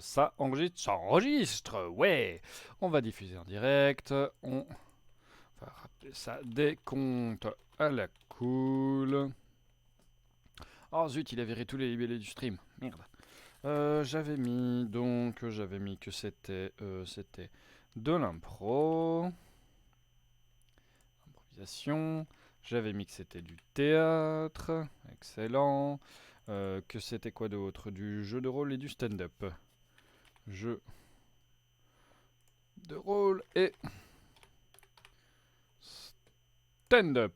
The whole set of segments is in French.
ça enregistre, ça enregistre, ouais. On va diffuser en direct, on va rappeler ça des comptes à la cool. Oh zut, il a viré tous les libellés du stream, merde. J'avais mis que c'était de l'impro, improvisation. J'avais mis que c'était du théâtre, excellent. Que c'était quoi d'autre? Du jeu de rôle et du stand-up. Jeu de rôle et stand-up.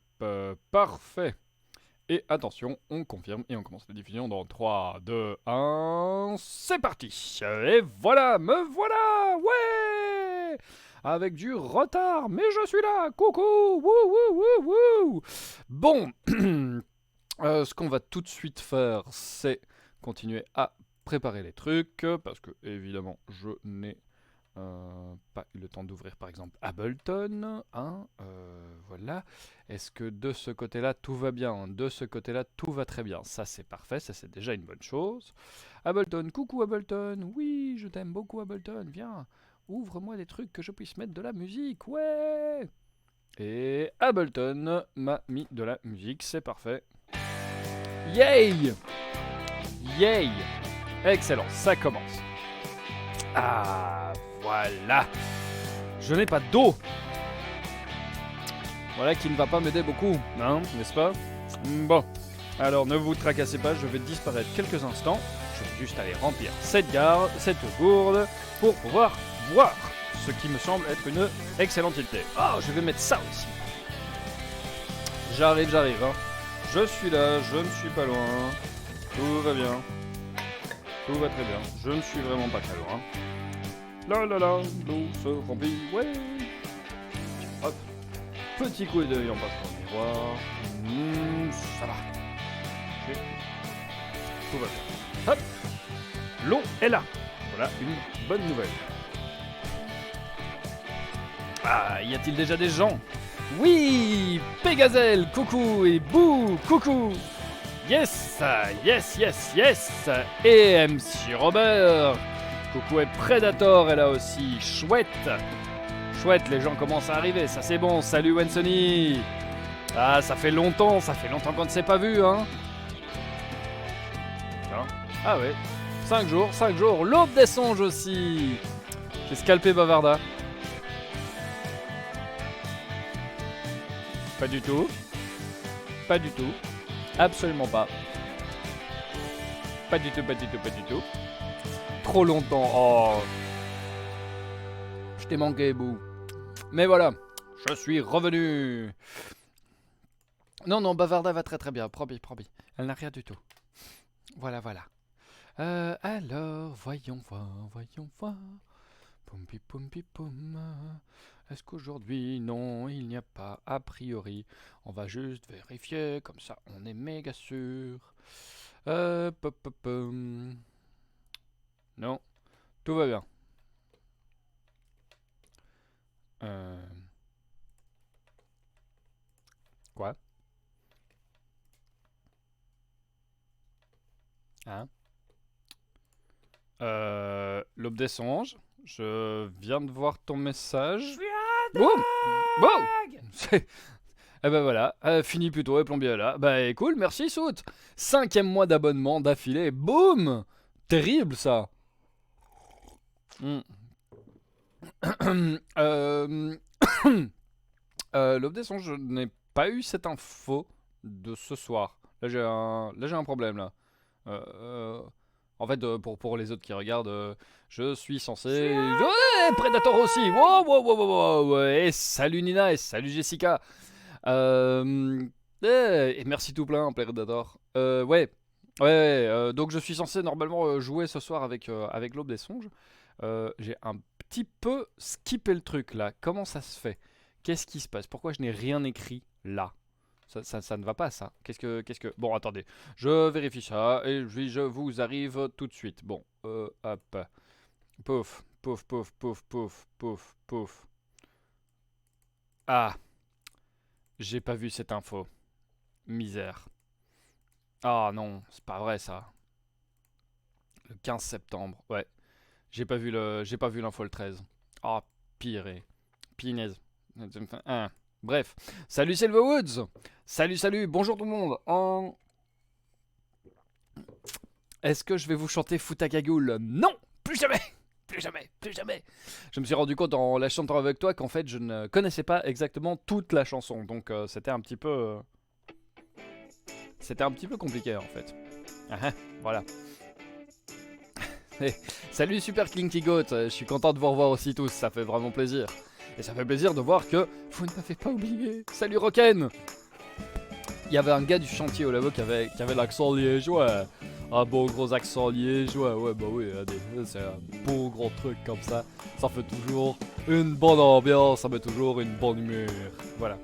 Parfait. Et attention, on confirme et on commence la diffusion dans 3, 2, 1. C'est parti. Et voilà, me voilà. Ouais. Avec du retard, mais je suis là. Coucou. Wouh, wouh, wouh, wouh. Bon. Ce qu'on va tout de suite faire, c'est continuer à préparer les trucs, parce que évidemment, je n'ai pas eu le temps d'ouvrir par exemple Ableton, hein, voilà. Est-ce que de ce côté-là tout va bien? De ce côté-là tout va très bien. Ça c'est parfait, ça c'est déjà une bonne chose. Ableton, coucou Ableton, oui, je t'aime beaucoup Ableton, viens, ouvre-moi des trucs que je puisse mettre de la musique, ouais. Et Ableton m'a mis de la musique, c'est parfait. Yay! Yay! Excellent, ça commence. Ah, voilà. Je n'ai pas d'eau. Voilà qui ne va pas m'aider beaucoup, hein, n'est-ce pas? Bon, alors ne vous tracassez pas, je vais disparaître quelques instants. Je vais juste aller remplir cette gourde, pour pouvoir boire. Ce qui me semble être une excellente idée. Oh, je vais mettre ça aussi. J'arrive, hein. Je suis là, je ne suis pas loin. Tout va bien. Tout va très bien. Je ne suis vraiment pas très loin. Là là là, l'eau se remplit, ouais. Hop. Petit coup d'œil en passant au miroir. Ça va. Okay. Tout va bien. Hop. L'eau est là. Voilà une bonne nouvelle. Ah, y a-t-il déjà des gens? Oui, Pégazel, coucou, et Bou, coucou. Yes, yes, yes, yes. Et MC Robert. Coucou, et Predator est là aussi. Chouette. Chouette, les gens commencent à arriver, ça c'est bon. Salut Wensony. Ah, ça fait longtemps qu'on ne s'est pas vu, hein. Ah ouais, 5 jours. L'aube des songes aussi. J'ai scalpé Bavarda. Pas du tout. Pas du tout. Absolument pas. Pas du tout. Trop longtemps. Oh. Je t'ai manqué, Bou. Mais voilà, je suis revenu. Non, Bavarda va très très bien. Promis. Elle n'a rien du tout. Voilà. Alors, voyons voir. Poum. Est-ce qu'aujourd'hui, non, il n'y a pas, a priori. On va juste vérifier, comme ça on est méga sûr. Non, tout va bien. Quoi? Hein? L'aube des songes, je viens de voir ton message. Wow! Eh ben voilà, fini plus tôt et plombier là. Bah cool, merci Sout. 5e mois d'abonnement d'affilée, boum! Terrible ça. L'aube des songes, je n'ai pas eu cette info de ce soir. Là j'ai un problème là. En fait, pour les autres qui regardent, je suis censé... Ouais, Predator aussi. Wow. Et salut Nina et salut Jessica. Et merci tout plein, Predator. Donc je suis censé normalement jouer ce soir avec l'Aube des Songes. J'ai un petit peu skippé le truc là. Comment ça se fait? Qu'est-ce qui se passe? Pourquoi je n'ai rien écrit là? Ça ne va pas ça. Qu'est-ce que... Bon, attendez. Je vérifie ça et je vous arrive tout de suite. Bon, hop. Pouf. Ah, j'ai pas vu cette info. Misère. Ah non, c'est pas vrai ça. Le 15 septembre, ouais. J'ai pas vu l'info le 13. Oh, pire et... Pinaise. Bref. Salut Silverwoods. Salut, bonjour tout le monde. Est-ce que je vais vous chanter Futagagoul? Non, plus jamais. Plus jamais. Je me suis rendu compte en la chantant avec toi qu'en fait je ne connaissais pas exactement toute la chanson. Donc c'était un petit peu... C'était un petit peu compliqué en fait. Voilà. Hey, salut Super Clinky Goat, je suis content de vous revoir aussi tous, ça fait vraiment plaisir. Et ça fait plaisir de voir que vous ne m'avez pas oublié. Salut Rocken. Il y avait un gars du chantier au labo qui avait l'accent liégeois. Un beau gros accent liégeois, ouais bah oui, c'est un beau gros truc comme ça. Ça fait toujours une bonne ambiance, ça met toujours une bonne humeur. Voilà.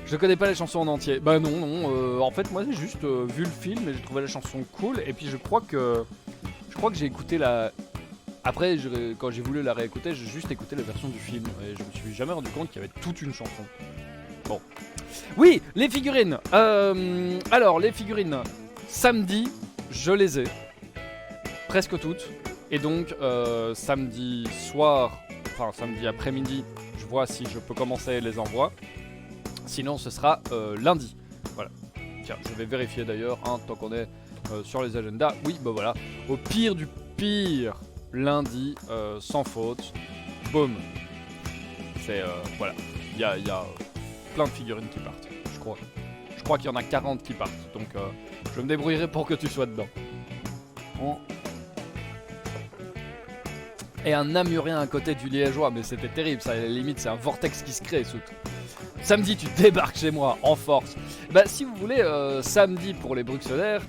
Je connais pas les chansons en entier. Bah non, en fait moi j'ai juste vu le film et j'ai trouvé la chanson cool. Et puis je crois que j'ai écouté la... Après, quand j'ai voulu la réécouter, j'ai juste écouté la version du film. Et je me suis jamais rendu compte qu'il y avait toute une chanson. Bon. Oui, les figurines. Alors, les figurines. Samedi, je les ai. Presque toutes. Et donc, samedi soir, enfin samedi après-midi, je vois si je peux commencer les envois. Sinon, ce sera lundi. Voilà. Tiens, je vais vérifier d'ailleurs, hein, tant qu'on est sur les agendas. Oui, bah voilà. Au pire du pire, lundi, sans faute. Boum. C'est, voilà. Il y a plein de figurines qui partent, je crois. Je crois qu'il y en a 40 qui partent. Donc, je me débrouillerai pour que tu sois dedans. Bon. Et un Namurien à côté du Liégeois, mais c'était terrible, ça, à la limite, c'est un vortex qui se crée, soute. Samedi, tu débarques chez moi, en force. Bah, si vous voulez, samedi, pour les Bruxellaires,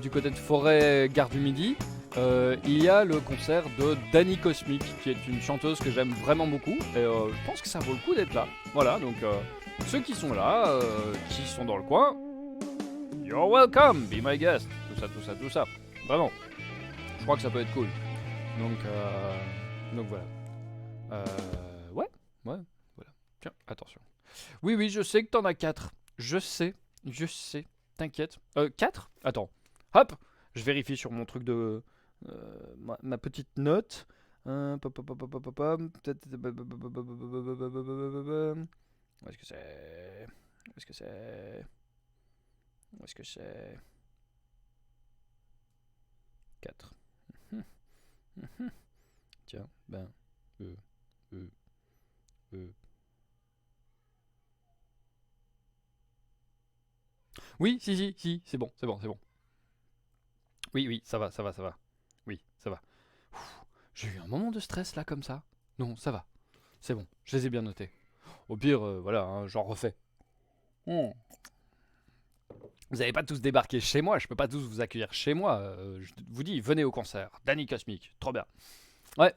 du côté de Forêt, Gare du Midi, il y a le concert de Dani Cosmic, qui est une chanteuse que j'aime vraiment beaucoup, et je pense que ça vaut le coup d'être là. Voilà, donc ceux qui sont là, qui sont dans le coin, you're welcome, be my guest, tout ça. Vraiment, je crois que ça peut être cool. Donc voilà. Ouais, voilà. Tiens, attention. Oui, je sais que t'en as 4. Je sais. T'inquiète. 4 ? Attends. Hop, je vérifie sur mon truc de... ma petite note. Où est-ce que c'est 4. Tiens, ben... Oui, si, c'est bon. Oui, ça va. Oui, ça va. J'ai eu un moment de stress là comme ça. Non, ça va. C'est bon, je les ai bien notés. Au pire, voilà, hein, j'en refais. Vous n'allez pas tous débarquer chez moi, je peux pas tous vous accueillir chez moi. Je vous dis, venez au concert. Dani Cosmic, trop bien. Ouais.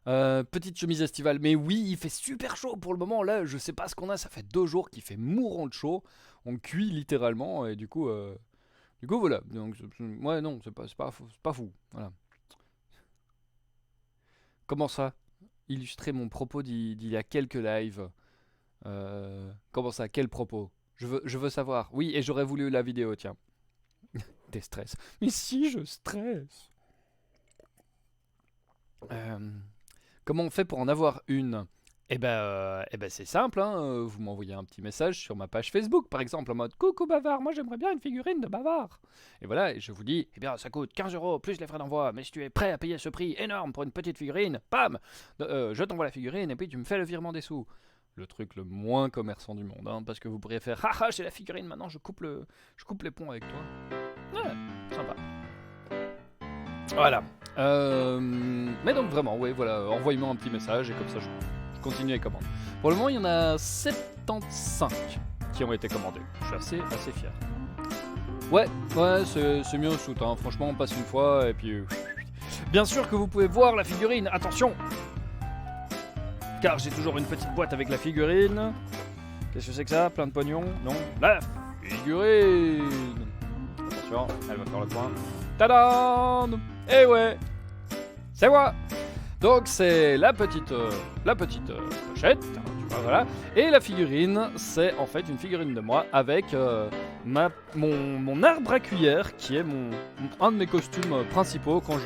Petite chemise estivale, mais oui, il fait super chaud pour le moment. Là, je sais pas ce qu'on a, ça fait 2 jours qu'il fait mourant de chaud. On cuit littéralement, et du coup voilà. Donc, ouais, non, c'est pas fou. Voilà. Comment ça? Illustrer mon propos d'il y a quelques lives. Comment ça? Quel propos? Je veux savoir. Oui, et j'aurais voulu la vidéo, tiens. Des stress. Mais si, je stresse. Comment on fait pour en avoir une? Eh ben c'est simple, hein. Vous m'envoyez un petit message sur ma page Facebook, par exemple, en mode « Coucou Bavard, moi j'aimerais bien une figurine de Bavard !» Et voilà, et je vous dis « Eh bien, ça coûte 15 € plus les frais d'envoi, mais si tu es prêt à payer ce prix énorme pour une petite figurine, bam, je t'envoie la figurine et puis tu me fais le virement des sous. » Le truc le moins commerçant du monde, hein, parce que vous pourriez faire « Haha, j'ai la figurine, maintenant je coupe les ponts avec toi. » Ouais, sympa. Voilà. Mais donc vraiment, ouais, voilà, envoyez-moi un petit message et comme ça je continue les commandes. Pour le moment, il y en a 75 qui ont été commandés. Je suis assez fier. Ouais, c'est mieux soute, hein. Franchement, on passe une fois et puis... Bien sûr que vous pouvez voir la figurine, attention! Car j'ai toujours une petite boîte avec la figurine. Qu'est-ce que c'est que ça? Plein de pognon? Non? La figurine! Attention, elle va faire le point. Tadam! Eh ouais! C'est moi! Donc c'est la petite pochette, tu vois, voilà. Et la figurine, c'est en fait une figurine de moi avec mon arbre à cuillère, qui est un de mes costumes principaux quand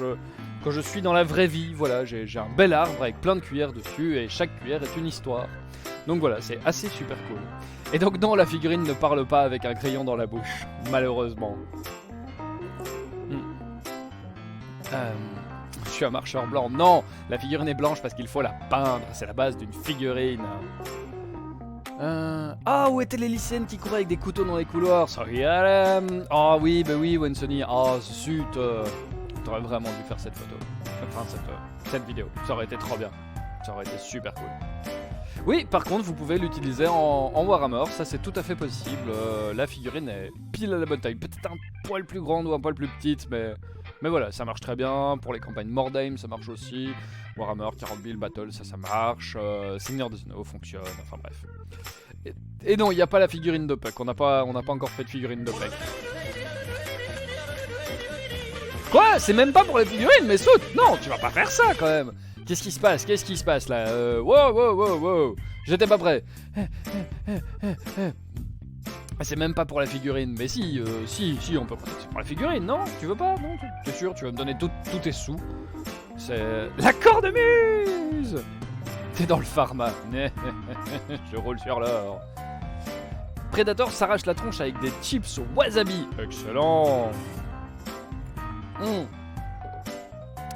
quand je suis dans la vraie vie. Voilà, j'ai un bel arbre avec plein de cuillères dessus et chaque cuillère est une histoire. Donc voilà, c'est assez super cool. Et donc non, la figurine ne parle pas avec un crayon dans la bouche, malheureusement. Je suis un marcheur blanc. Non, la figurine est blanche parce qu'il faut la peindre. C'est la base d'une figurine. Ah, où étaient les lycéennes qui couraient avec des couteaux dans les couloirs? Sorry, ah oui, bah oui, Wensony. Ah, zut. T'aurais vraiment dû faire cette photo. Enfin, cette vidéo. Ça aurait été trop bien. Ça aurait été super cool. Oui, par contre, vous pouvez l'utiliser en Warhammer. Ça, c'est tout à fait possible. La figurine est pile à la bonne taille. Peut-être un poil plus grande ou un poil plus petite, mais voilà, ça marche très bien. Pour les campagnes Mordheim, ça marche aussi. Warhammer 40 000 Battle, ça marche. Seigneur des Anneaux fonctionne. Enfin bref. Et non, il n'y a pas la figurine de Puck. On n'a pas encore fait de figurine de Puck. Quoi? C'est même pas pour les figurines, mais saute! Non, tu vas pas faire ça quand même! Qu'est-ce qui se passe? Qu'est-ce qui se passe là? Wow! J'étais pas prêt. C'est même pas pour la figurine, mais si, on peut. C'est pour la figurine, non? Tu veux pas? Non? T'es sûr? Tu vas me donner tous tes sous? C'est la cornemuse! T'es dans le pharma. Je roule sur l'or. Predator s'arrache la tronche avec des chips au wasabi. Excellent.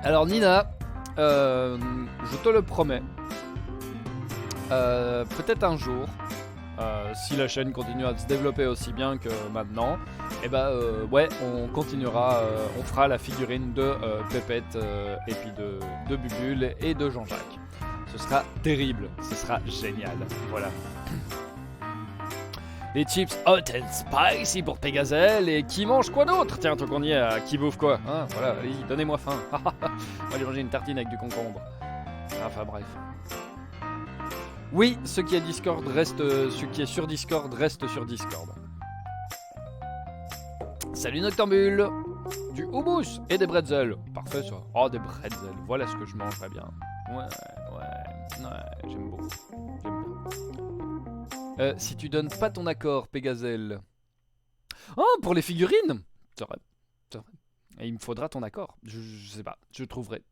Alors Nina, je te le promets, peut-être un jour, si la chaîne continue à se développer aussi bien que maintenant, et ouais, on continuera, on fera la figurine de Pépette et puis de Bubule et de Jean-Jacques. Ce sera terrible, ce sera génial, voilà. Les chips hot and spicy pour Pégazelle, et qui mange quoi d'autre? Tiens, tant qu'on y est, qui bouffe quoi? Hein, voilà, allez, donnez-moi faim. Moi j'ai mangé une tartine avec du concombre. Enfin bref. Oui, ceux qui est sur Discord reste sur Discord. Salut Noctambule. Du houmous et des bretzels. Parfait ça. Oh, des bretzels, voilà ce que je mangerais bien. Ouais, j'aime beaucoup. J'aime bien. Si tu donnes pas ton accord, Pégazelle. Oh, pour les figurines. C'est vrai. Et il me faudra ton accord. Je sais pas. Je trouverai.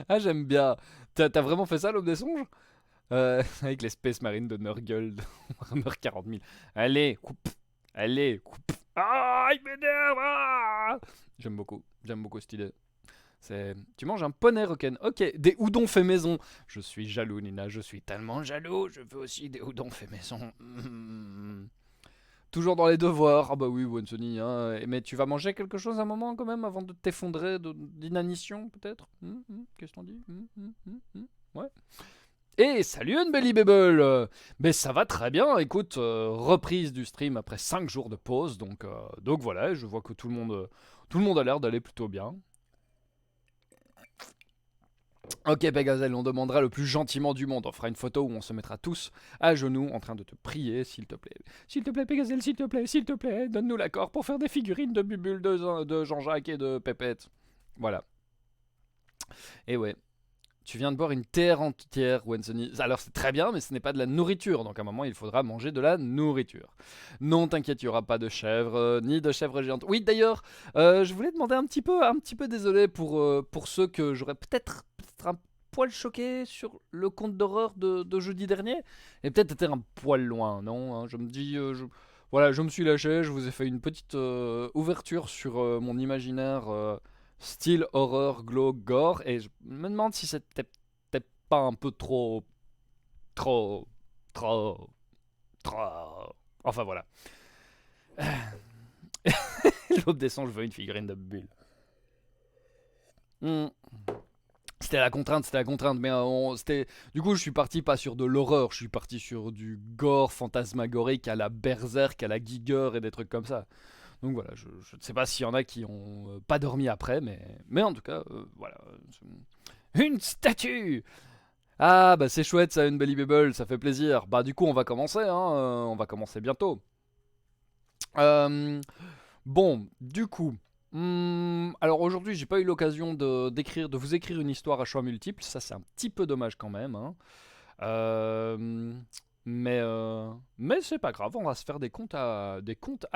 Ah, j'aime bien. T'as vraiment fait ça, l'homme des songes? Avec l'espèce marine de Nurgle. Warhammer 40 000. Allez, coupe. Ah, il m'énerve. Ah, j'aime beaucoup cette idée. Tu manges un poney Roken. Ok, des houdons faits maison. Je suis jaloux, Nina, je suis tellement jaloux. Je veux aussi des houdons faits maison. Toujours dans les devoirs. Ah bah oui, Wonsony, hein. Mais tu vas manger quelque chose un moment quand même avant de t'effondrer d'inanition, peut-être? Qu'est-ce qu'on dit? Ouais. Et salut Unbelly Babel. Mais ça va très bien, écoute, reprise du stream après 5 jours de pause, donc voilà, je vois que tout le monde a l'air d'aller plutôt bien. Ok Pégazelle, on demandera le plus gentiment du monde. On fera une photo où on se mettra tous à genoux en train de te prier, s'il te plaît. S'il te plaît Pégazelle, s'il te plaît, donne-nous l'accord pour faire des figurines de Bubule, de Jean-Jacques et de Pépette. Voilà. Et ouais. Tu viens de boire une terre entière, Wensony. Alors c'est très bien, mais ce n'est pas de la nourriture. Donc à un moment, il faudra manger de la nourriture. Non, t'inquiète, il n'y aura pas de chèvre, ni de chèvre géante. Oui, d'ailleurs, je voulais demander un petit peu désolé pour ceux que j'aurais peut-être un poil choqué sur le conte d'horreur de jeudi dernier. Et peut-être été un poil loin, non, hein, je me dis... Voilà, je me suis lâché, je vous ai fait une petite ouverture sur mon imaginaire... style horreur, glauque, gore, et je me demande si c'était peut-être pas un peu trop... Enfin voilà. L'aube des songes, je veux une figurine de Bulle. C'était la contrainte, mais du coup je suis parti pas sur de l'horreur, je suis parti sur du gore fantasmagorique à la Berserk, à la Giger et des trucs comme ça. Donc voilà, je ne sais pas s'il y en a qui ont pas dormi après, mais en tout cas, voilà. Une statue! Ah, bah c'est chouette ça, une Bellybable, ça fait plaisir. Bah du coup, on va commencer, hein, on va commencer bientôt. Bon, du coup, alors aujourd'hui, j'ai pas eu l'occasion de vous écrire une histoire à choix multiples, ça c'est un petit peu dommage quand même, hein. Mais c'est pas grave, on va se faire des comptes à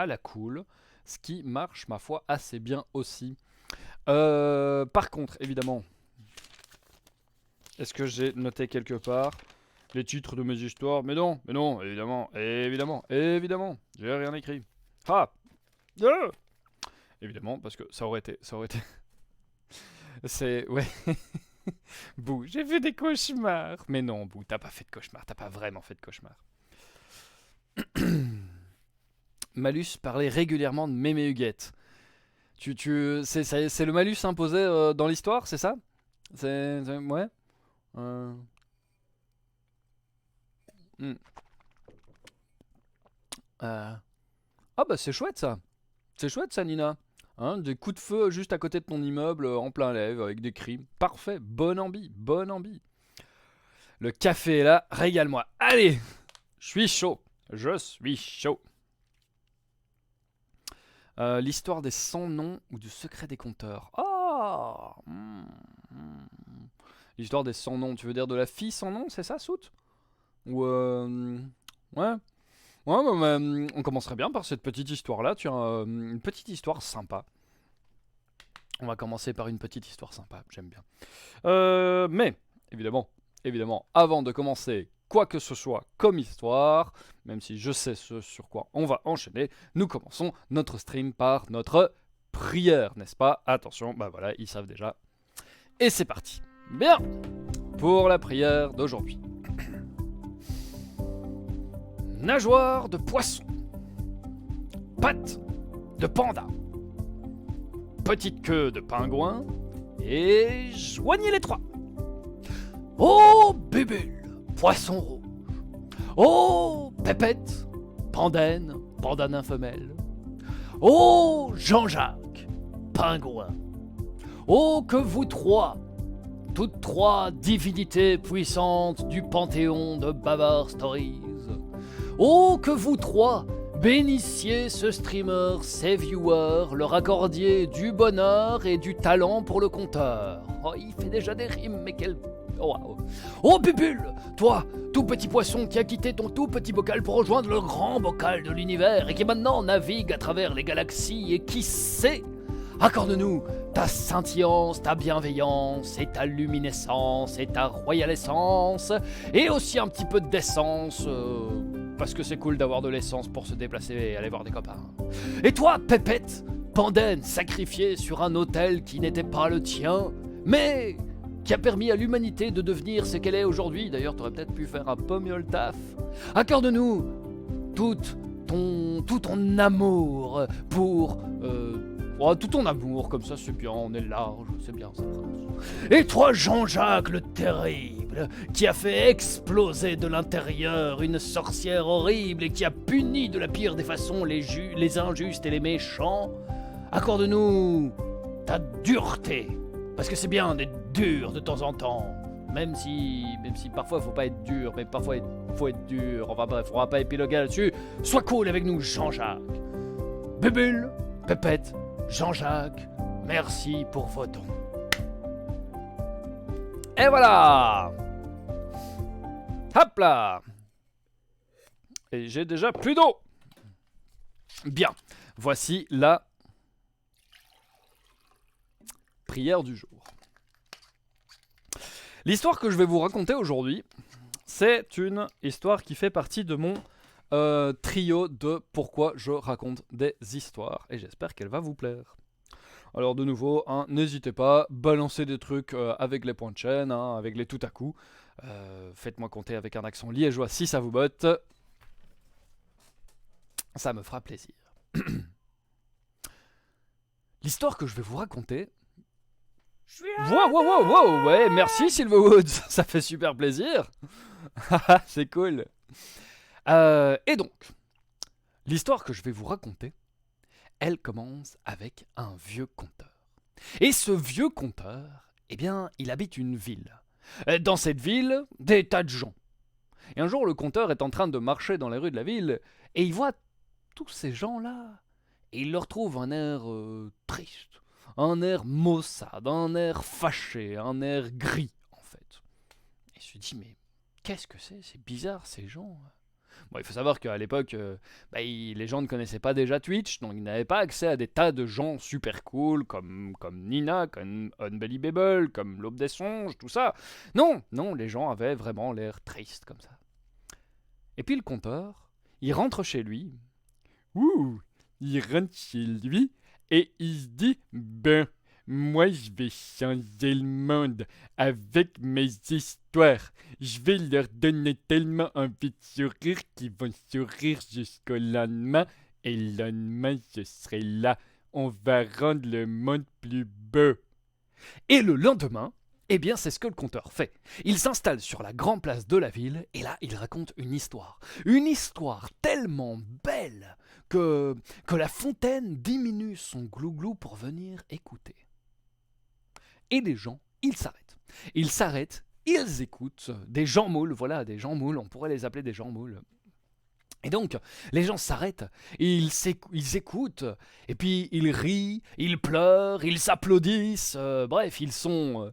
la cool. ce qui marche, ma foi, assez bien aussi. Par contre, évidemment, est-ce que j'ai noté quelque part les titres de mes histoires? Mais non, évidemment, j'ai rien écrit. Ah, évidemment, parce que ça aurait été. C'est, ouais. Bouh, j'ai fait des cauchemars. Mais non, Bouh, t'as pas fait de cauchemar, t'as pas vraiment fait de cauchemar. Malus parlait régulièrement de Mémé Huguette. C'est le malus imposé dans l'histoire, c'est ça? Ouais. Hmm. Ah bah c'est chouette ça. C'est chouette ça, Nina. Hein, des coups de feu juste à côté de ton immeuble en plein lève avec des cris. Parfait, bonne ambi, bonne ambi. Le café est là, régale-moi. Allez, je suis chaud. L'histoire des 100 noms ou du secret des compteurs. Ah, L'histoire des 100 noms, tu veux dire de la fille sans nom, c'est ça, Sout? Ou ouais. Ouais, on commencerait bien par cette petite histoire-là. Tu as une petite histoire sympa. On va commencer par une petite histoire sympa, j'aime bien. Mais, évidemment, avant de commencer quoi que ce soit comme histoire, même si je sais ce sur quoi on va enchaîner, nous commençons notre stream par notre prière, n'est-ce pas? Attention, bah voilà, ils savent déjà. Et c'est parti. Bien, pour la prière d'aujourd'hui. Nageoire de poisson, pattes de panda, petite queue de pingouin, et joignez les trois. Oh Bubule, poisson rouge. Oh Pépette, pandaine, pandanin femelle. Oh Jean-Jacques, pingouin. Oh que vous trois, toutes trois divinités puissantes du panthéon de Babar Stories. Oh que vous trois bénissiez ce streamer, ses viewers, leur accordiez du bonheur et du talent pour le compteur. Oh, il fait déjà des rimes, mais quel... Oh, wow. Oh Bubule, toi, tout petit poisson qui a quitté ton tout petit bocal pour rejoindre le grand bocal de l'univers et qui maintenant navigue à travers les galaxies et qui sait, accorde-nous ta scintillance, ta bienveillance et ta luminescence et ta royale essence et aussi un petit peu d'essence... parce que c'est cool d'avoir de l'essence pour se déplacer et aller voir des copains. Et toi, Pépette, pandaine sacrifiée sur un autel qui n'était pas le tien, mais qui a permis à l'humanité de devenir ce qu'elle est aujourd'hui. D'ailleurs, t'aurais peut-être pu faire un peu mieux le taf. Accorde-nous tout ton amour pour... tout ton amour, comme ça c'est bien, on est large, c'est bien ça. Et toi Jean-Jacques le terrible, qui a fait exploser de l'intérieur une sorcière horrible et qui a puni de la pire des façons les injustes et les méchants, accorde-nous ta dureté, parce que c'est bien d'être dur de temps en temps. Même si parfois faut pas être dur, mais parfois faut être dur. Enfin bref, on va pas épiloguer là-dessus. Sois cool avec nous, Jean-Jacques. Bubule, Pépette, Jean-Jacques, merci pour vos dons. Et voilà! Hop là! Et j'ai déjà plus d'eau! Bien, voici la prière du jour. L'histoire que je vais vous raconter aujourd'hui, c'est une histoire qui fait partie de mon trio de pourquoi je raconte des histoires. Et j'espère qu'elle va vous plaire. Alors de nouveau, hein, n'hésitez pas, balancez des trucs avec les points de chaîne, hein, avec les tout à coup. Faites-moi compter avec un accent liégeois si ça vous botte. Ça me fera plaisir. L'histoire que je vais vous raconter... Wow, ouais, merci Silverwoods, ça fait super plaisir. C'est cool. Et donc, l'histoire que je vais vous raconter, elle commence avec un vieux conteur. Et ce vieux conteur, eh bien, il habite une ville. Dans cette ville, des tas de gens. Et un jour, le conteur est en train de marcher dans les rues de la ville, et il voit tous ces gens-là. Et il leur trouve un air triste, un air maussade, un air fâché, un air gris, en fait. Et il se dit, mais qu'est-ce que c'est? C'est bizarre, ces gens. Bon, il faut savoir qu'à l'époque, les gens ne connaissaient pas déjà Twitch, donc ils n'avaient pas accès à des tas de gens super cool comme Nina, comme Unbelievable, comme l'Aube des Songes, tout ça. Non, non, les gens avaient vraiment l'air tristes comme ça. Et puis le compteur, il rentre chez lui. Ouh, il rentre chez lui et il se dit, ben, moi je vais changer le monde avec mes histoires. Je vais leur donner tellement envie de sourire qu'ils vont sourire jusqu'au lendemain. Et le lendemain, je serai là. On va rendre le monde plus beau. Et le lendemain, eh bien, c'est ce que le conteur fait. Il s'installe sur la grande place de la ville et là, il raconte une histoire. Une histoire tellement belle que la fontaine diminue son glouglou pour venir écouter. Et les gens, ils s'arrêtent. Ils s'arrêtent, ils écoutent des gens moules, voilà, des gens moules, on pourrait les appeler des gens moules. Et donc, les gens s'arrêtent, ils écoutent, et puis ils rient, ils pleurent, ils s'applaudissent, bref, ils sont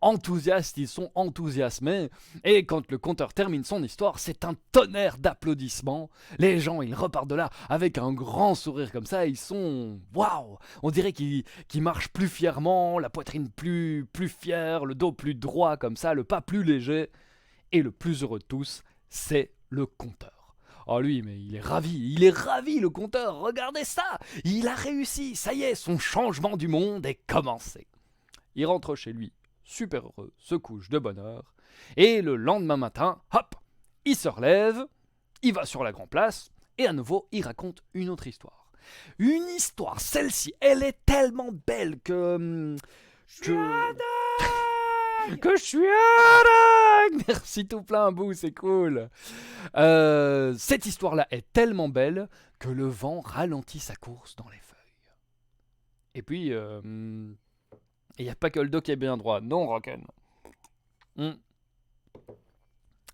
enthousiastes, ils sont enthousiasmés, et quand le conteur termine son histoire, c'est un tonnerre d'applaudissements. Les gens, ils repartent de là avec un grand sourire comme ça, ils sont, waouh, on dirait qu'ils marchent plus fièrement, la poitrine plus fière, le dos plus droit comme ça, le pas plus léger, et le plus heureux de tous, c'est le conteur. Oh lui, mais il est ravi le conteur, regardez ça, il a réussi, ça y est, son changement du monde est commencé. Il rentre chez lui, super heureux, se couche de bonne heure, et le lendemain matin, hop, il se relève, il va sur la grande place, et à nouveau, il raconte une autre histoire. Une histoire, celle-ci, elle est tellement belle que je suis dingue. Merci tout plein, Bou, c'est cool. Cette histoire-là est tellement belle que le vent ralentit sa course dans les feuilles. Et puis, il n'y a pas que le dos qui est bien droit. Non, Rocken. Et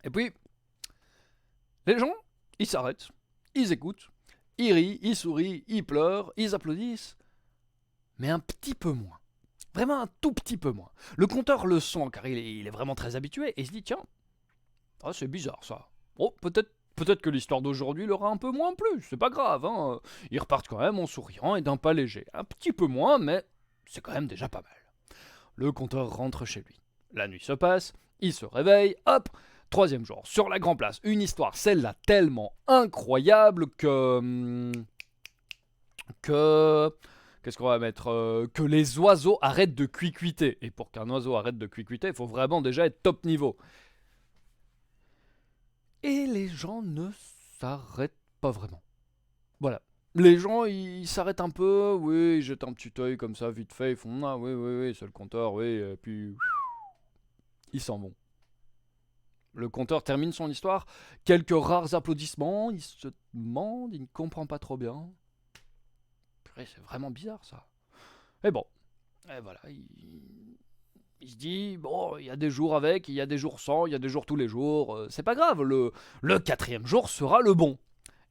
puis, les gens, ils s'arrêtent, ils écoutent, ils rient, ils sourient, ils pleurent, ils applaudissent. Mais un petit peu moins. Vraiment un tout petit peu moins. Le compteur le sent car il est vraiment très habitué et il se dit tiens, c'est bizarre ça. Oh, peut-être que l'histoire d'aujourd'hui l'aura un peu moins plu, c'est pas grave. Hein. Ils repartent quand même en souriant et d'un pas léger. Un petit peu moins, mais c'est quand même déjà pas mal. Le compteur rentre chez lui. La nuit se passe, il se réveille, hop, 3e jour, sur la grande place. Une histoire, celle-là, tellement incroyable que... Qu'est-ce qu'on va mettre que les oiseaux arrêtent de cuicuiter. Et pour qu'un oiseau arrête de cuicuiter, il faut vraiment déjà être top niveau. Et les gens ne s'arrêtent pas vraiment. Voilà. Les gens, ils s'arrêtent un peu, oui, ils jettent un petit œil comme ça, vite fait, ils font « Ah oui, c'est le compteur, oui », et puis... Ils s'en vont. Le compteur termine son histoire, quelques rares applaudissements, il se demande, il ne comprend pas trop bien. C'est vraiment bizarre ça. Mais bon, et voilà, il se dit, bon, il y a des jours avec, il y a des jours sans, il y a des jours tous les jours, c'est pas grave, le 4e jour sera le bon.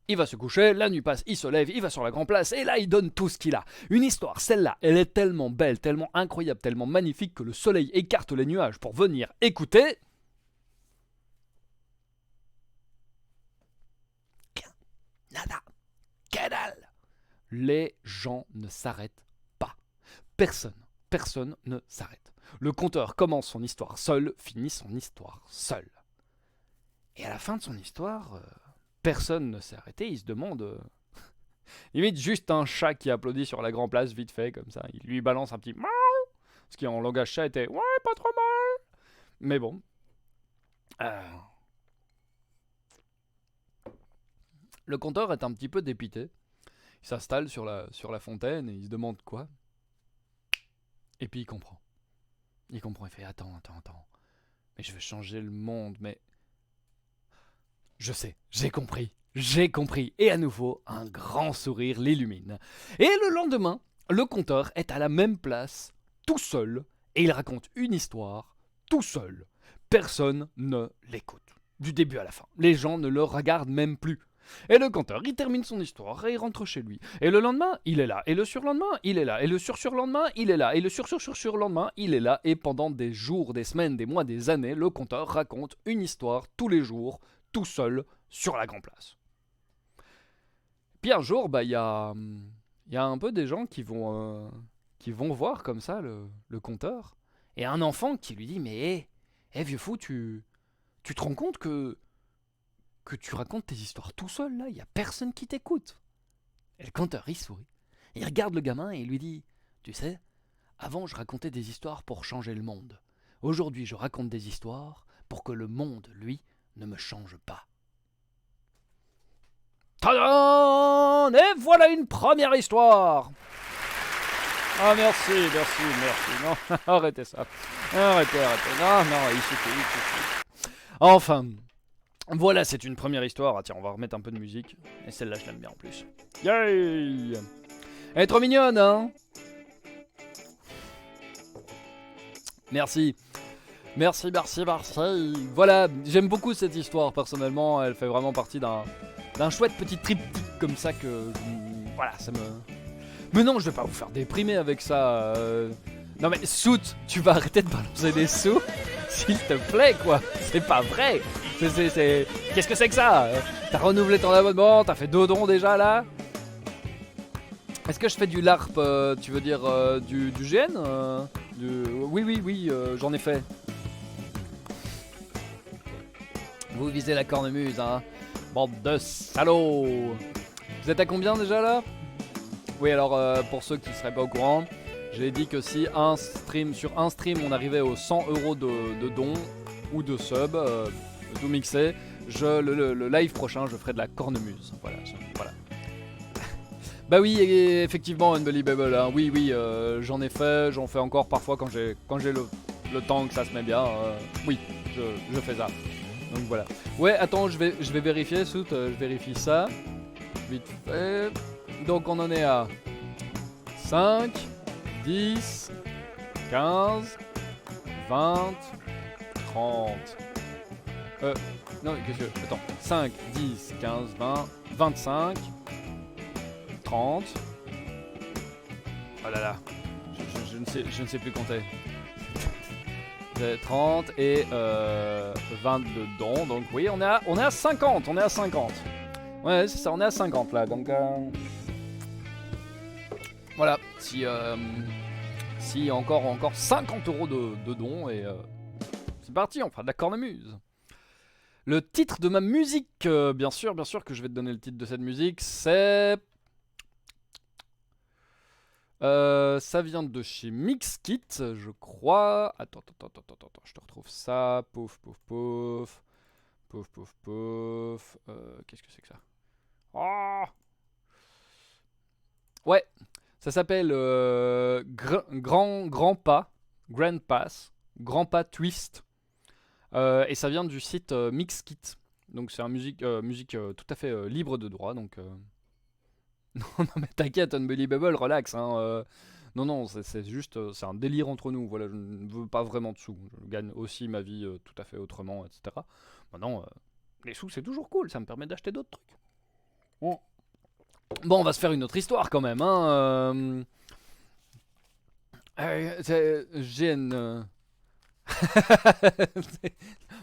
Il va se coucher, la nuit passe, il se lève, il va sur la grande place, et là il donne tout ce qu'il a. Une histoire, celle-là, elle est tellement belle, tellement incroyable, tellement magnifique que le soleil écarte les nuages pour venir écouter. Nada, que dalle. Les gens ne s'arrêtent pas. Personne ne s'arrête. Le conteur commence son histoire seul, finit son histoire seul. Et à la fin de son histoire, personne ne s'est arrêté. Il se demande... limite juste un chat qui applaudit sur la grande place vite fait, comme ça. Il lui balance un petit... miaou, ce qui en langage chat était... ouais, pas trop mal. Mais bon. Le conteur est un petit peu dépité. Il s'installe sur la fontaine et il se demande quoi. Et puis il comprend. Il fait attends. Mais je veux changer le monde, mais... Je sais, j'ai compris. Et à nouveau, un grand sourire l'illumine. Et le lendemain, le conteur est à la même place, tout seul, et il raconte une histoire, tout seul. Personne ne l'écoute. Du début à la fin. Les gens ne le regardent même plus. Et le conteur, il termine son histoire et il rentre chez lui. Et le lendemain, il est là. Et le surlendemain, il est là. Et le surlendemain, il est là. Et le surlendemain, il est là. Et pendant des jours, des semaines, des mois, des années, le conteur raconte une histoire tous les jours, tout seul, sur la Grand Place. Puis un jour, bah, y a un peu des gens qui vont voir comme ça le compteur. Et un enfant qui lui dit, mais vieux fou, tu te rends compte que tu racontes tes histoires tout seul là, il y a personne qui t'écoute. Et le compteur, il sourit. Il regarde le gamin et il lui dit, tu sais, avant je racontais des histoires pour changer le monde. Aujourd'hui je raconte des histoires pour que le monde, lui, ne me change pas. Tadam! Et voilà une première histoire. Ah merci. Non, arrêtez ça. Arrêtez. Non, il suffit. Enfin, voilà, c'est une première histoire. Ah, tiens, on va remettre un peu de musique. Et celle-là, je l'aime bien en plus. Yay! Elle est trop mignonne, hein? Merci. Voilà, j'aime beaucoup cette histoire, personnellement. Elle fait vraiment partie d'un chouette petit triptyque comme ça que... Voilà, ça me... Mais non, je vais pas vous faire déprimer avec ça. Non mais, Soot, tu vas arrêter de balancer des sous? S'il te plaît, quoi. C'est pas vrai. Qu'est-ce que c'est que ça? T'as renouvelé ton abonnement? T'as fait 2 dons déjà, là? Est-ce que je fais du LARP, tu veux dire du GN Oui, j'en ai fait. Vous visez la cornemuse, hein. Bande de salauds. Vous êtes à combien déjà, là? Oui, alors, pour ceux qui seraient pas au courant, j'ai dit que si sur un stream, on arrivait aux 100 € de dons ou de sub, tout mixé, le live prochain, je ferai de la cornemuse. Voilà. Bah oui, effectivement, Unbelievable, hein. Oui, j'en ai fait, j'en fais encore parfois quand j'ai le temps, que ça se met bien. Oui, je fais ça. Donc voilà. Ouais, attends, je vais vérifier, Soot, je vérifie ça. Vite fait. Donc on en est à 5, 10, 15, 20, 30. Non, qu'est-ce que... Attends. 5, 10, 15, 20, 25, 30. Oh là là. Je ne sais plus compter. 30 et 22 dons. Donc oui, on est à 50. Ouais, c'est ça, on est à 50 là. Donc voilà, si encore 50 € de dons et c'est parti, on fera de la cornemuse. Le titre de ma musique, bien sûr que je vais te donner le titre de cette musique, c'est... ça vient de chez Mixkit, je crois. Attends, je te retrouve ça. Pouf. Qu'est-ce que c'est que ça? Oh, ouais, ça s'appelle Grand Pas, Grand Pass, Grand Pas Twist. Et ça vient du site Mixkit. Donc c'est un musique tout à fait libre de droit. Donc non mais t'inquiète, Unbelievable, relax. Hein, non, c'est juste, c'est un délire entre nous. Voilà, je ne veux pas vraiment de sous. Je gagne aussi ma vie tout à fait autrement, etc. Maintenant, les sous c'est toujours cool. Ça me permet d'acheter d'autres trucs. Bon. Bon, on va se faire une autre histoire quand même. Hein. J'ai une...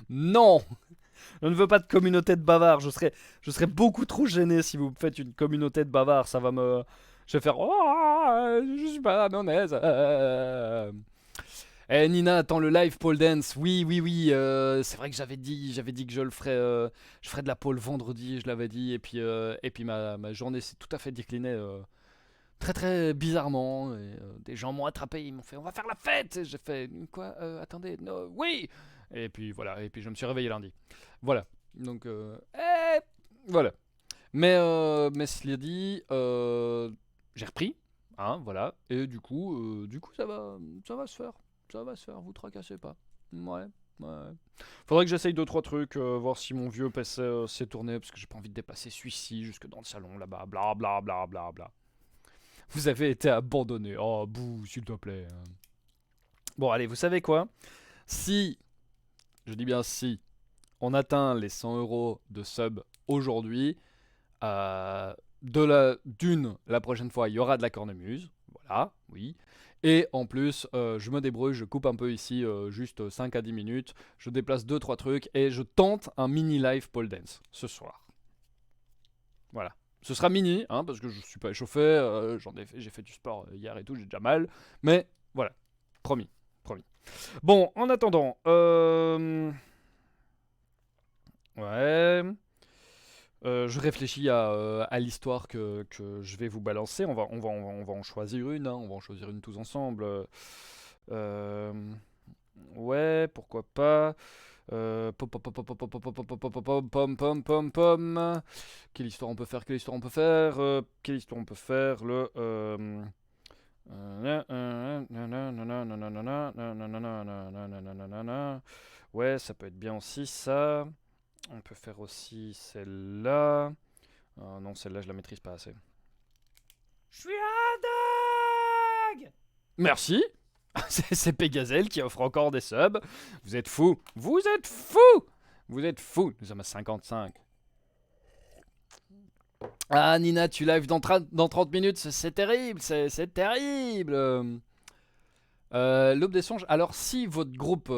Non, je ne veux pas de communauté de bavards. Je serais beaucoup trop gêné si vous me faites une communauté de bavards. Ça va me... Je vais faire... Oh, je suis pas honnête. Eh Nina, attends le live pole dance. Oui. C'est vrai que j'avais dit que je ferais de la pole vendredi. Je l'avais dit. Et puis ma journée s'est tout à fait déclinée très bizarrement. Et, des gens m'ont attrapé. Ils m'ont fait on va faire la fête. Et j'ai fait quoi? Attendez, no, oui. Et puis voilà. Et puis je me suis réveillé lundi. Voilà. Donc voilà. Mais cela dit, j'ai repris. Hein, voilà. Et du coup ça va se faire. Ça va se faire, vous tracassez pas. Ouais. Faudrait que j'essaye 2-3 trucs, voir si mon vieux PC s'est tourné, parce que j'ai pas envie de déplacer celui-ci jusque dans le salon là-bas, bla. Vous avez été abandonné. Oh, bouh, s'il te plaît. Bon, allez, vous savez quoi? Si, je dis bien si, on atteint les 100 € de sub aujourd'hui, la prochaine fois, il y aura de la cornemuse. Voilà, oui. Et en plus, je me débrouille, je coupe un peu ici, juste 5 à 10 minutes. Je déplace 2-3 trucs et je tente un mini live pole dance ce soir. Voilà. Ce sera mini, hein, parce que je suis pas échauffé, j'ai fait du sport hier et tout, j'ai déjà mal. Mais voilà, promis, promis. Bon, en attendant, ouais. Je réfléchis à l'histoire que je vais vous balancer. On va en choisir une, hein. On va en choisir une tous ensemble. Euh, ouais, pourquoi pas. Pom pom pom pom pom pom pom pom pom pom pom pom pom pom. Quelle histoire on peut faire? Quelle histoire on peut faire? Quelle histoire on peut faire? Ouais, ça peut être bien aussi ça. On peut faire aussi celle-là. Non, celle-là, je la maîtrise pas assez. Je suis un dingue! Merci. C'est Pégazel qui offre encore des subs. Vous êtes fous. Vous êtes fous. Vous êtes fous. Nous sommes à 55. Ah, Nina, tu live dans 30 minutes. C'est terrible. C'est terrible. L'aube des songes. Alors, si votre groupe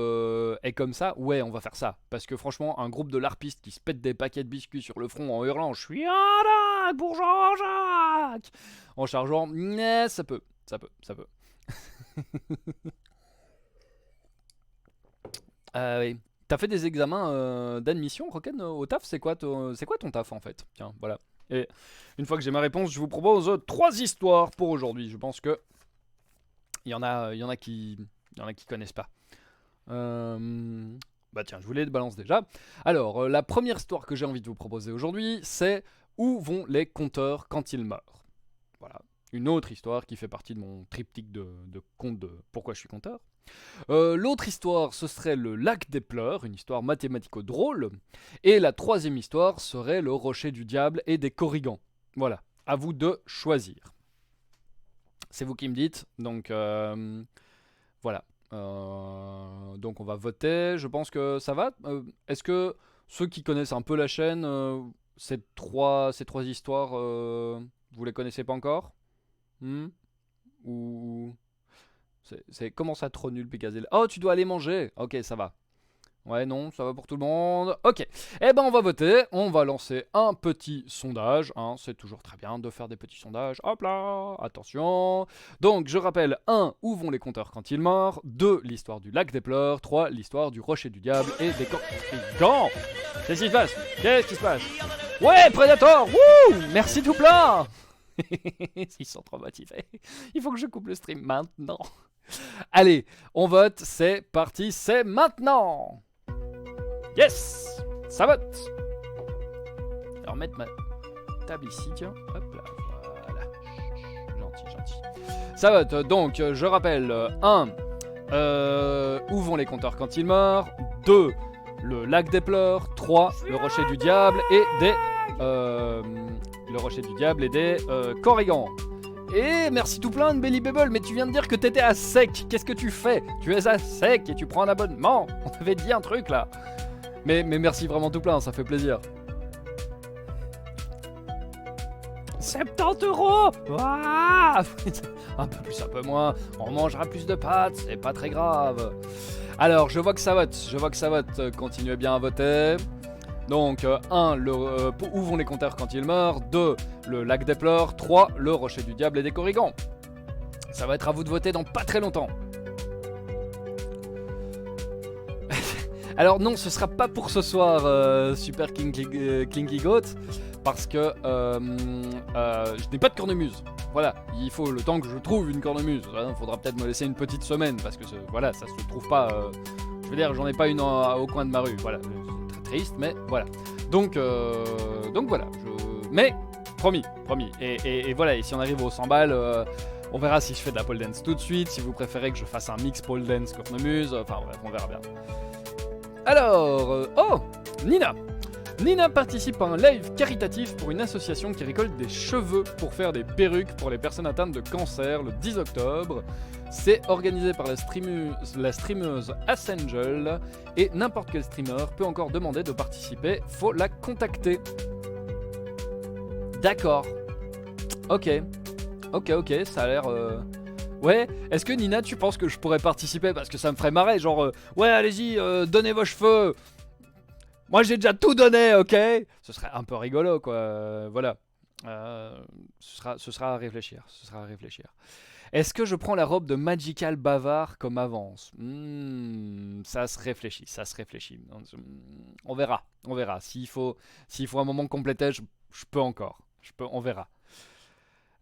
est comme ça, ouais, on va faire ça. Parce que franchement, un groupe de larpistes qui se pète des paquets de biscuits sur le front en hurlant, je suis un dingue pour Jean-Jacques, en chargeant, ça peut. Oui. T'as fait des examens d'admission, Roken, au taf? C'est quoi ton taf en fait? Tiens, voilà. Et une fois que j'ai ma réponse, je vous propose 3 histoires pour aujourd'hui. Je pense que il y en a qui connaissent pas. Bah tiens, je vous les balance déjà. Alors, la première histoire que j'ai envie de vous proposer aujourd'hui, c'est où vont les compteurs quand ils meurent. Voilà. Une autre histoire qui fait partie de mon triptyque de contes de pourquoi je suis compteur. L'autre histoire, ce serait le lac des pleurs, une histoire mathématico-drôle. Et la troisième histoire serait le rocher du diable et des corrigans. Voilà, à vous de choisir. C'est vous qui me dites, donc voilà. Donc on va voter, je pense que ça va. Est-ce que ceux qui connaissent un peu la chaîne, ces trois histoires, vous les connaissez pas encore? Ou... Comment ça trop nul, Pégazel? Oh, tu dois aller manger. Ok, ça va. Ouais, non, ça va pour tout le monde. Ok. Eh ben, on va voter. On va lancer un petit sondage. Hein. C'est toujours très bien de faire des petits sondages. Hop là. Attention. Donc, je rappelle 1. Où vont les compteurs quand ils meurent? 2. L'histoire du lac des pleurs. 3. L'histoire du rocher du diable et des corrigans. Qu'est-ce qui se passe? Qu'est-ce qui se passe? Ouais, Predator. Wouh. Merci tout plein. Ils sont trop motivés. Il faut que je coupe le stream maintenant. Allez, on vote, c'est parti, c'est maintenant. Yes, ça vote. Alors mettre ma table ici, tiens. Hop là, voilà. Gentil. Ça vote, donc je rappelle 1. Où vont les compteurs quand ils meurent? 2. Le lac des pleurs. 3. Le rocher du diable et des... le rocher du diable et des corrigans. Et merci tout plein de Belly Bubble, mais tu viens de dire que t'étais à sec. Qu'est-ce que tu fais? Tu es à sec et tu prends un abonnement. On avait dit un truc là. Mais merci vraiment tout plein, ça fait plaisir. 70 €. Ouah. Un peu plus, un peu moins. On mangera plus de pâtes, c'est pas très grave. Alors, je vois que ça vote. Continuez bien à voter. Donc 1. Où vont les compteurs quand ils meurent? 2. Le lac des pleurs. 3. Le rocher du diable et des corrigans. Ça va être à vous de voter dans pas très longtemps. Alors non, ce sera pas pour ce soir, Super Clinky Goat, parce que je n'ai pas de cornemuse. Voilà, il faut le temps que je trouve une cornemuse. Il faudra peut-être me laisser une petite semaine, parce que voilà, ça se trouve pas... je veux dire, j'en ai pas une au coin de ma rue, voilà. Triste, mais voilà. Donc voilà. Mais promis. Et voilà. Et si on arrive aux 100 balles, on verra si je fais de la pole dance tout de suite. Si vous préférez que je fasse un mix pole dance cornemuse, enfin bref, on verra bien. Alors, Nina participe à un live caritatif pour une association qui récolte des cheveux pour faire des perruques pour les personnes atteintes de cancer le 10 octobre. C'est organisé par la streameuse Asangel et n'importe quel streamer peut encore demander de participer, faut la contacter. D'accord. Ok, ça a l'air... Ouais, est-ce que Nina, tu penses que je pourrais participer? Parce que ça me ferait marrer, genre, ouais, allez-y, donnez vos cheveux. Moi, j'ai déjà tout donné, ok? Ce serait un peu rigolo, quoi. Voilà. Ce sera à réfléchir. Ce sera à réfléchir. Est-ce que je prends la robe de Magical Bavard comme avance? Ça se réfléchit, ça se réfléchit. On verra, on verra. S'il faut un moment compléter, je peux encore. On verra.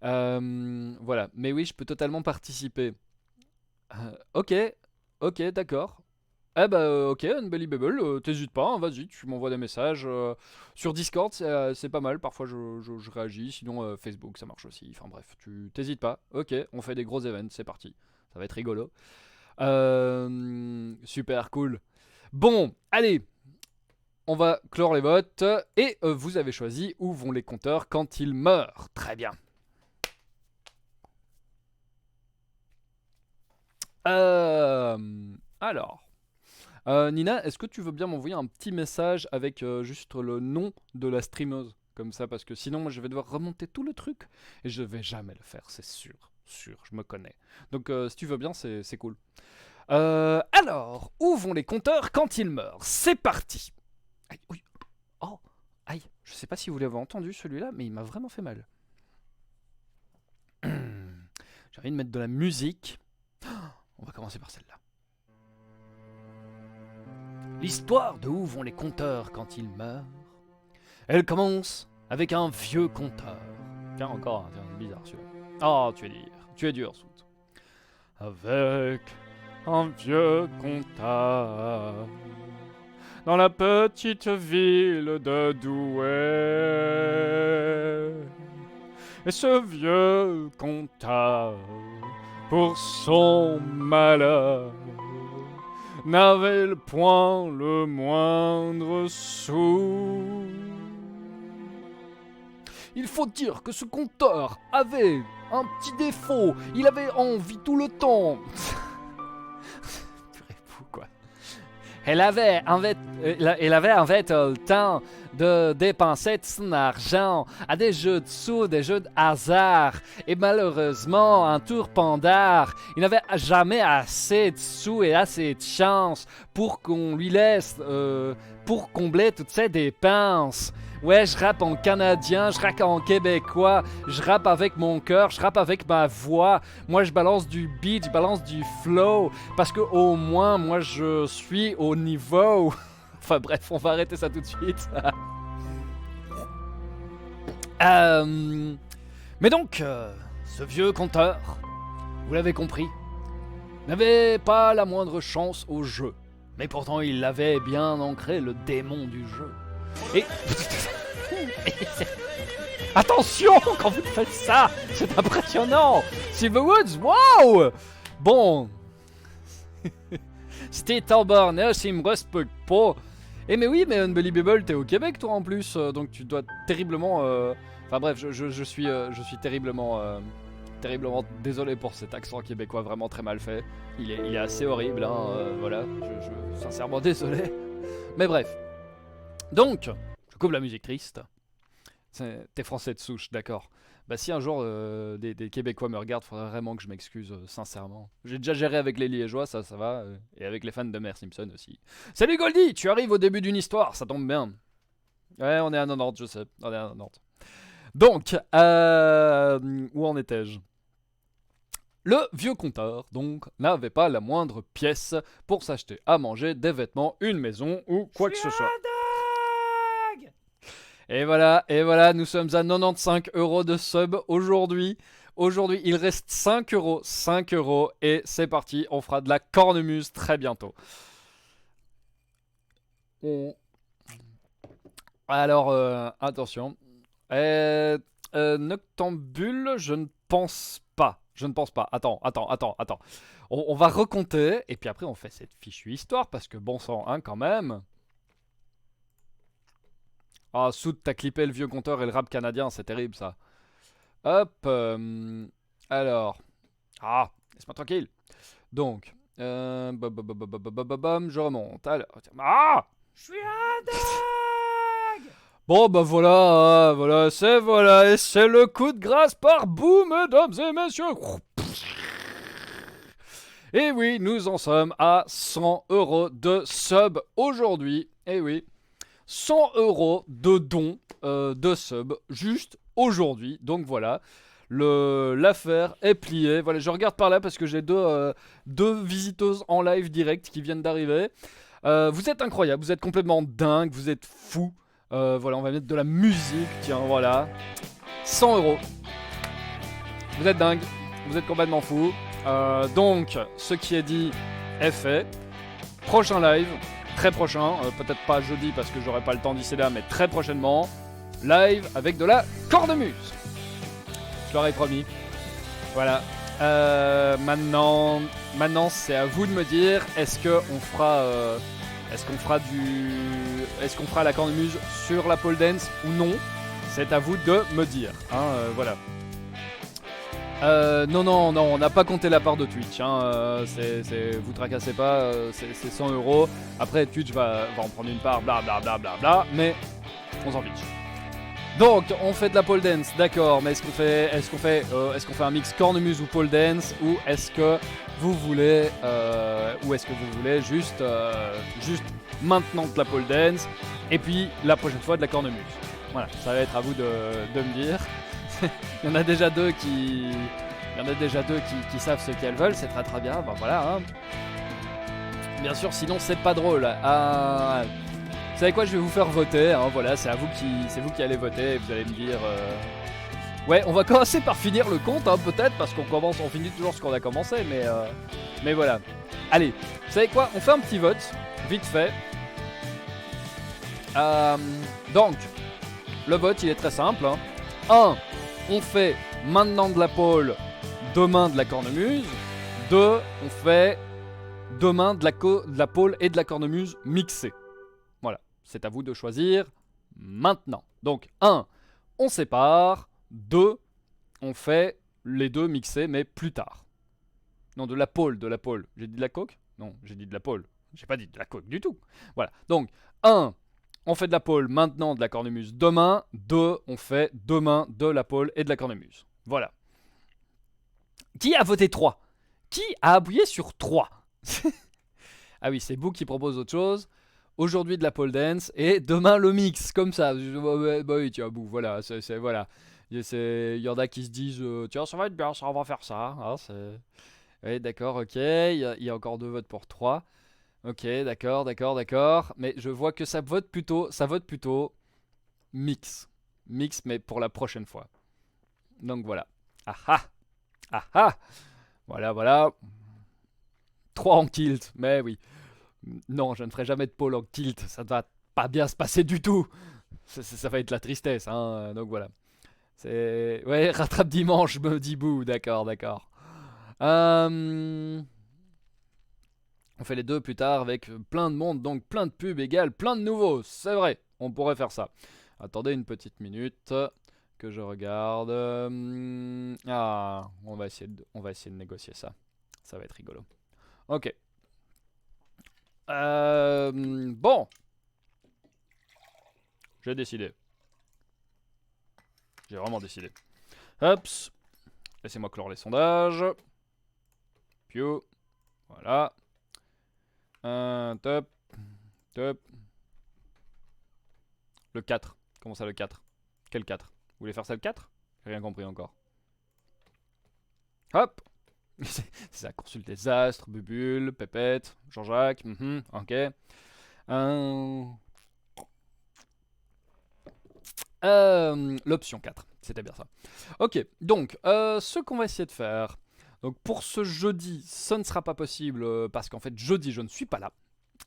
Voilà, mais oui, je peux totalement participer. Ok, ok, d'accord. Eh bah ok, Unbelievable, t'hésites pas, hein, vas-y, tu m'envoies des messages. Sur Discord, c'est pas mal, parfois je réagis, sinon Facebook, ça marche aussi. Enfin bref, tu t'hésites pas. Ok, on fait des gros events, c'est parti. Ça va être rigolo. Super cool. Bon, allez, on va clore les votes. Et vous avez choisi où vont les compteurs quand ils meurent. Très bien. Alors, Nina, est-ce que tu veux bien m'envoyer un petit message avec juste le nom de la streameuse? Comme ça, parce que sinon, moi, je vais devoir remonter tout le truc et je vais jamais le faire, c'est sûr. Sûr, je me connais. Donc, si tu veux bien, c'est cool. Alors, où vont les compteurs quand ils meurent? C'est parti! Aïe, oui. Oh, aïe, je sais pas si vous l'avez entendu celui-là, mais il m'a vraiment fait mal. J'ai envie de mettre de la musique. On va commencer par celle-là. L'histoire de où vont les compteurs quand ils meurent, elle commence avec un vieux compteur. Tiens, encore, tiens, c'est bizarre celui-là. Oh, tu es dur, Sout. Avec un vieux compteur, dans la petite ville de Douai. Et ce vieux compteur, pour son malheur, n'avait point le moindre sou. Il faut dire que ce compteur avait un petit défaut, il avait envie tout le temps. Purée fou quoi. Il avait en fait le temps de dépenser tout son argent à des jeux de sous, des jeux de hasard. Et malheureusement, un tour pendard, il n'avait jamais assez de sous et assez de chance pour qu'on lui laisse, pour combler toutes ses dépenses. Ouais, je rappe en canadien, je rappe en québécois, je rappe avec mon cœur, je rappe avec ma voix. Moi, je balance du beat, je balance du flow, parce que au moins, moi, je suis au niveau. Enfin bref, on va arrêter ça tout de suite. Mais donc, ce vieux conteur, vous l'avez compris, n'avait pas la moindre chance au jeu. Mais pourtant, il avait bien ancré le démon du jeu. Et... Attention quand vous faites ça, c'est impressionnant. Silverwoods, wow. Bon, c'était tabarnak, il me respecte pas. Eh mais oui, mais Unbelievable, t'es au Québec toi en plus, donc tu dois terriblement... Enfin bref, je suis terriblement désolé pour cet accent québécois vraiment très mal fait. Il est assez horrible, hein, voilà, je sincèrement désolé. Mais bref. Donc, je coupe la musique triste. T'es français de souche, d'accord. Bah si un jour des Québécois me regardent, faudrait vraiment que je m'excuse, sincèrement. J'ai déjà géré avec les Liégeois, ça va, et avec les fans de Mère Simpson aussi. Salut Goldie, tu arrives au début d'une histoire, ça tombe bien. Ouais, on est à 90, je sais, on est à 90. Donc, où en étais-je? Le vieux compteur, donc, n'avait pas la moindre pièce pour s'acheter à manger, des vêtements, une maison ou quoi que ce soit. Et voilà, nous sommes à 95 € de sub aujourd'hui. Aujourd'hui, il reste 5 euros, 5 euros, et c'est parti, on fera de la cornemuse très bientôt. Alors, attention. Noctambule, je ne pense pas. Je ne pense pas. Attends. On va recompter, et puis après on fait cette fichue histoire, parce que bon sang, hein, quand même. Ah, Soud, t'as clippé le vieux compteur et le rap canadien, c'est terrible ça. Hop, alors. Ah, laisse-moi tranquille. Donc, je remonte. Alors, ah, je suis un dingue. Bon, bah voilà, et c'est le coup de grâce par bout, mesdames et messieurs. Et oui, nous en sommes à 100 € de sub aujourd'hui. Et oui, 100 € de dons de sub juste aujourd'hui. Donc voilà, l'affaire est pliée. Voilà, je regarde par là parce que j'ai deux visiteuses en live direct qui viennent d'arriver. Vous êtes incroyables, vous êtes complètement dingues, vous êtes fous. Voilà, on va mettre de la musique, tiens, voilà. 100 €. Vous êtes dingues, vous êtes complètement fous. Donc, ce qui est dit est fait. Prochain live, très prochain, peut-être pas jeudi parce que j'aurai pas le temps d'ici là, mais très prochainement, live avec de la cornemuse. Je leur ai promis. Voilà. Maintenant c'est à vous de me dire, est-ce qu'on fera la cornemuse sur la pole dance ou non? C'est à vous de me dire. Hein, voilà. Non, on n'a pas compté la part de Twitch. Hein, vous tracassez pas, c'est 100 €. Après, Twitch va en prendre une part, bla, mais on s'en fiche. Donc, on fait de la pole dance, d'accord, mais est-ce qu'on fait un mix cornemuse ou pole dance, ou est-ce que vous voulez, juste maintenant de la pole dance, et puis la prochaine fois de la cornemuse. Voilà, ça va être à vous de me dire. Il y en a déjà deux qui savent ce qu'elles veulent, c'est très très bien, ben voilà. Hein. Bien sûr, sinon c'est pas drôle. Vous savez quoi, je vais vous faire voter, hein, voilà, c'est vous qui allez voter, et vous allez me dire... Ouais, on va commencer par finir le compte, hein, peut-être, parce on finit toujours ce qu'on a commencé, mais voilà. Allez, vous savez quoi, on fait un petit vote, vite fait. Donc, le vote, il est très simple. Hein. 1. On fait maintenant de la pole, demain de la cornemuse. 2. On fait demain de la pole et de la cornemuse mixées. Voilà, c'est à vous de choisir maintenant. Donc 1. On sépare. 2. On fait les deux mixés mais plus tard. Non, de la pole. J'ai dit de la coke? Non, j'ai dit de la pole. J'ai pas dit de la coke du tout. Voilà, donc 1. On fait de la pole, maintenant de la cornemuse demain. 2. On fait demain de la pole et de la cornemuse. Voilà. Qui a voté 3? Qui a appuyé sur 3? Ah oui, c'est Boo qui propose autre chose. Aujourd'hui de la pole dance et demain le mix, comme ça. Bah oui, tiens, Boo, voilà. Voilà. Il y en a qui se disent tiens, ça va être bien, ça, on va faire ça. Hein, oui, d'accord, ok. Il y a encore 2 votes pour 3. Ok, d'accord. Mais je vois que ça vote plutôt mix. Mix, mais pour la prochaine fois. Donc voilà. Ah ah. Voilà. 3 en tilt, mais oui. Non, je ne ferai jamais de pole en tilt. Ça ne va pas bien se passer du tout. Ça va être la tristesse, hein. Donc voilà. Ouais, rattrape dimanche, me dit Boo. D'accord. On fait les deux plus tard avec plein de monde, donc plein de pubs égale plein de nouveaux. C'est vrai, on pourrait faire ça. Attendez une petite minute que je regarde. On va essayer de négocier ça. Ça va être rigolo. Ok. Bon. J'ai décidé. J'ai vraiment décidé. Hops. Laissez-moi clore les sondages. Piu. Voilà. Top. Le 4. Comment ça le 4? Quel 4? Vous voulez faire ça le 4? J'ai rien compris encore. Hop. C'est ça, consulte des astres, Bubule, Pépette, Jean-Jacques, ok. L'option 4, c'était bien ça. Ok, donc, ce qu'on va essayer de faire... Donc pour ce jeudi, ce ne sera pas possible parce qu'en fait, jeudi, je ne suis pas là.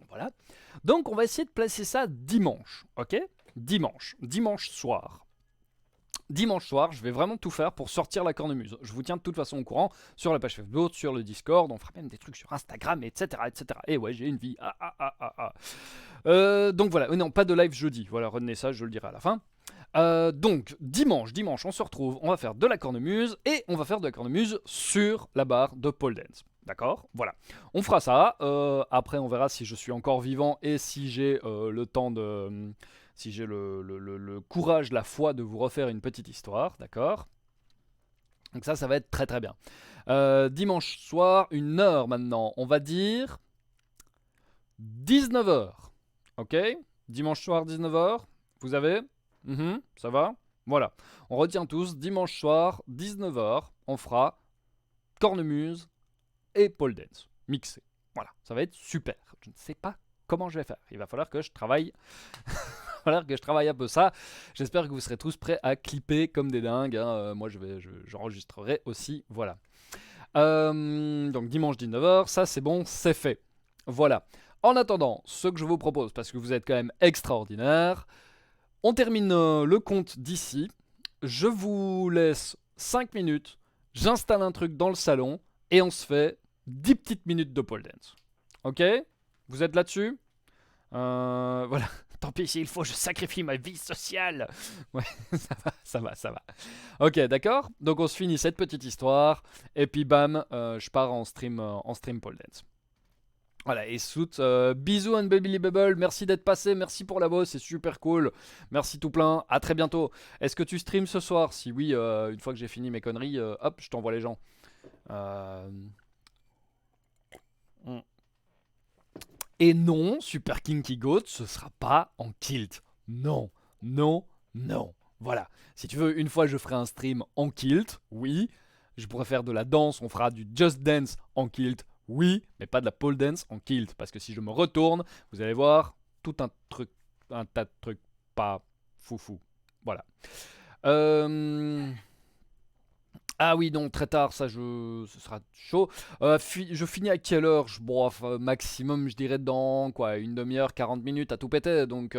Voilà. Donc on va essayer de placer ça dimanche, ok? Dimanche soir. Dimanche soir, je vais vraiment tout faire pour sortir la cornemuse. Je vous tiens de toute façon au courant sur la page Facebook, sur le Discord, on fera même des trucs sur Instagram, etc. Et ouais, j'ai une vie. Donc voilà, non, pas de live jeudi. Voilà, retenez ça, je le dirai à la fin. Donc, dimanche, on se retrouve, on va faire de la cornemuse, et on va faire de la cornemuse sur la barre de pole dance. D'accord? Voilà. On fera ça. Après, on verra si je suis encore vivant et si j'ai le temps de... si j'ai le courage, la foi de vous refaire une petite histoire. D'accord? Donc ça va être très très bien. Dimanche soir, 1 heure maintenant. On va dire 19h. Ok? Dimanche soir, 19h. Vous avez? Ça va? Voilà. On retient tous, dimanche soir, 19h, on fera cornemuse et pole dance. Mixé. Voilà. Ça va être super. Je ne sais pas comment je vais faire. Il va falloir que je travaille. Il va falloir que je travaille un peu ça. J'espère que vous serez tous prêts à clipper comme des dingues. Hein. Moi, j'enregistrerai aussi. Voilà. Donc dimanche 19h, ça c'est bon, c'est fait. Voilà. En attendant, ce que je vous propose, parce que vous êtes quand même extraordinaire, on termine le compte d'ici. Je vous laisse 5 minutes. J'installe un truc dans le salon et on se fait 10 petites minutes de pole dance. Ok? Vous êtes là-dessus? Voilà. Tant pis s'il faut, je sacrifie ma vie sociale. Ouais, ça va. Ok, d'accord. Donc on se finit cette petite histoire. Et puis bam, je pars en stream pole dance. Voilà, et Soot, bisous Unbelievable, merci d'être passé, merci pour la voix, c'est super cool. Merci tout plein, à très bientôt. Est-ce que tu streams ce soir? Si oui, une fois que j'ai fini mes conneries, hop, je t'envoie les gens. Et non, Super Kinky Goat, ce sera pas en kilt. Non, non, non. Voilà. Si tu veux, une fois je ferai un stream en kilt, oui. Je pourrais faire de la danse, on fera du Just Dance en kilt, oui. Mais pas de la pole dance en kilt. Parce que si je me retourne, vous allez voir tout un tas de trucs pas foufou. Voilà. Ah oui, non, très tard, ça, ce sera chaud. Je finis à quelle heure? Bon, enfin, maximum, je dirais dans quoi, une demi-heure, 40 minutes à tout péter. Donc,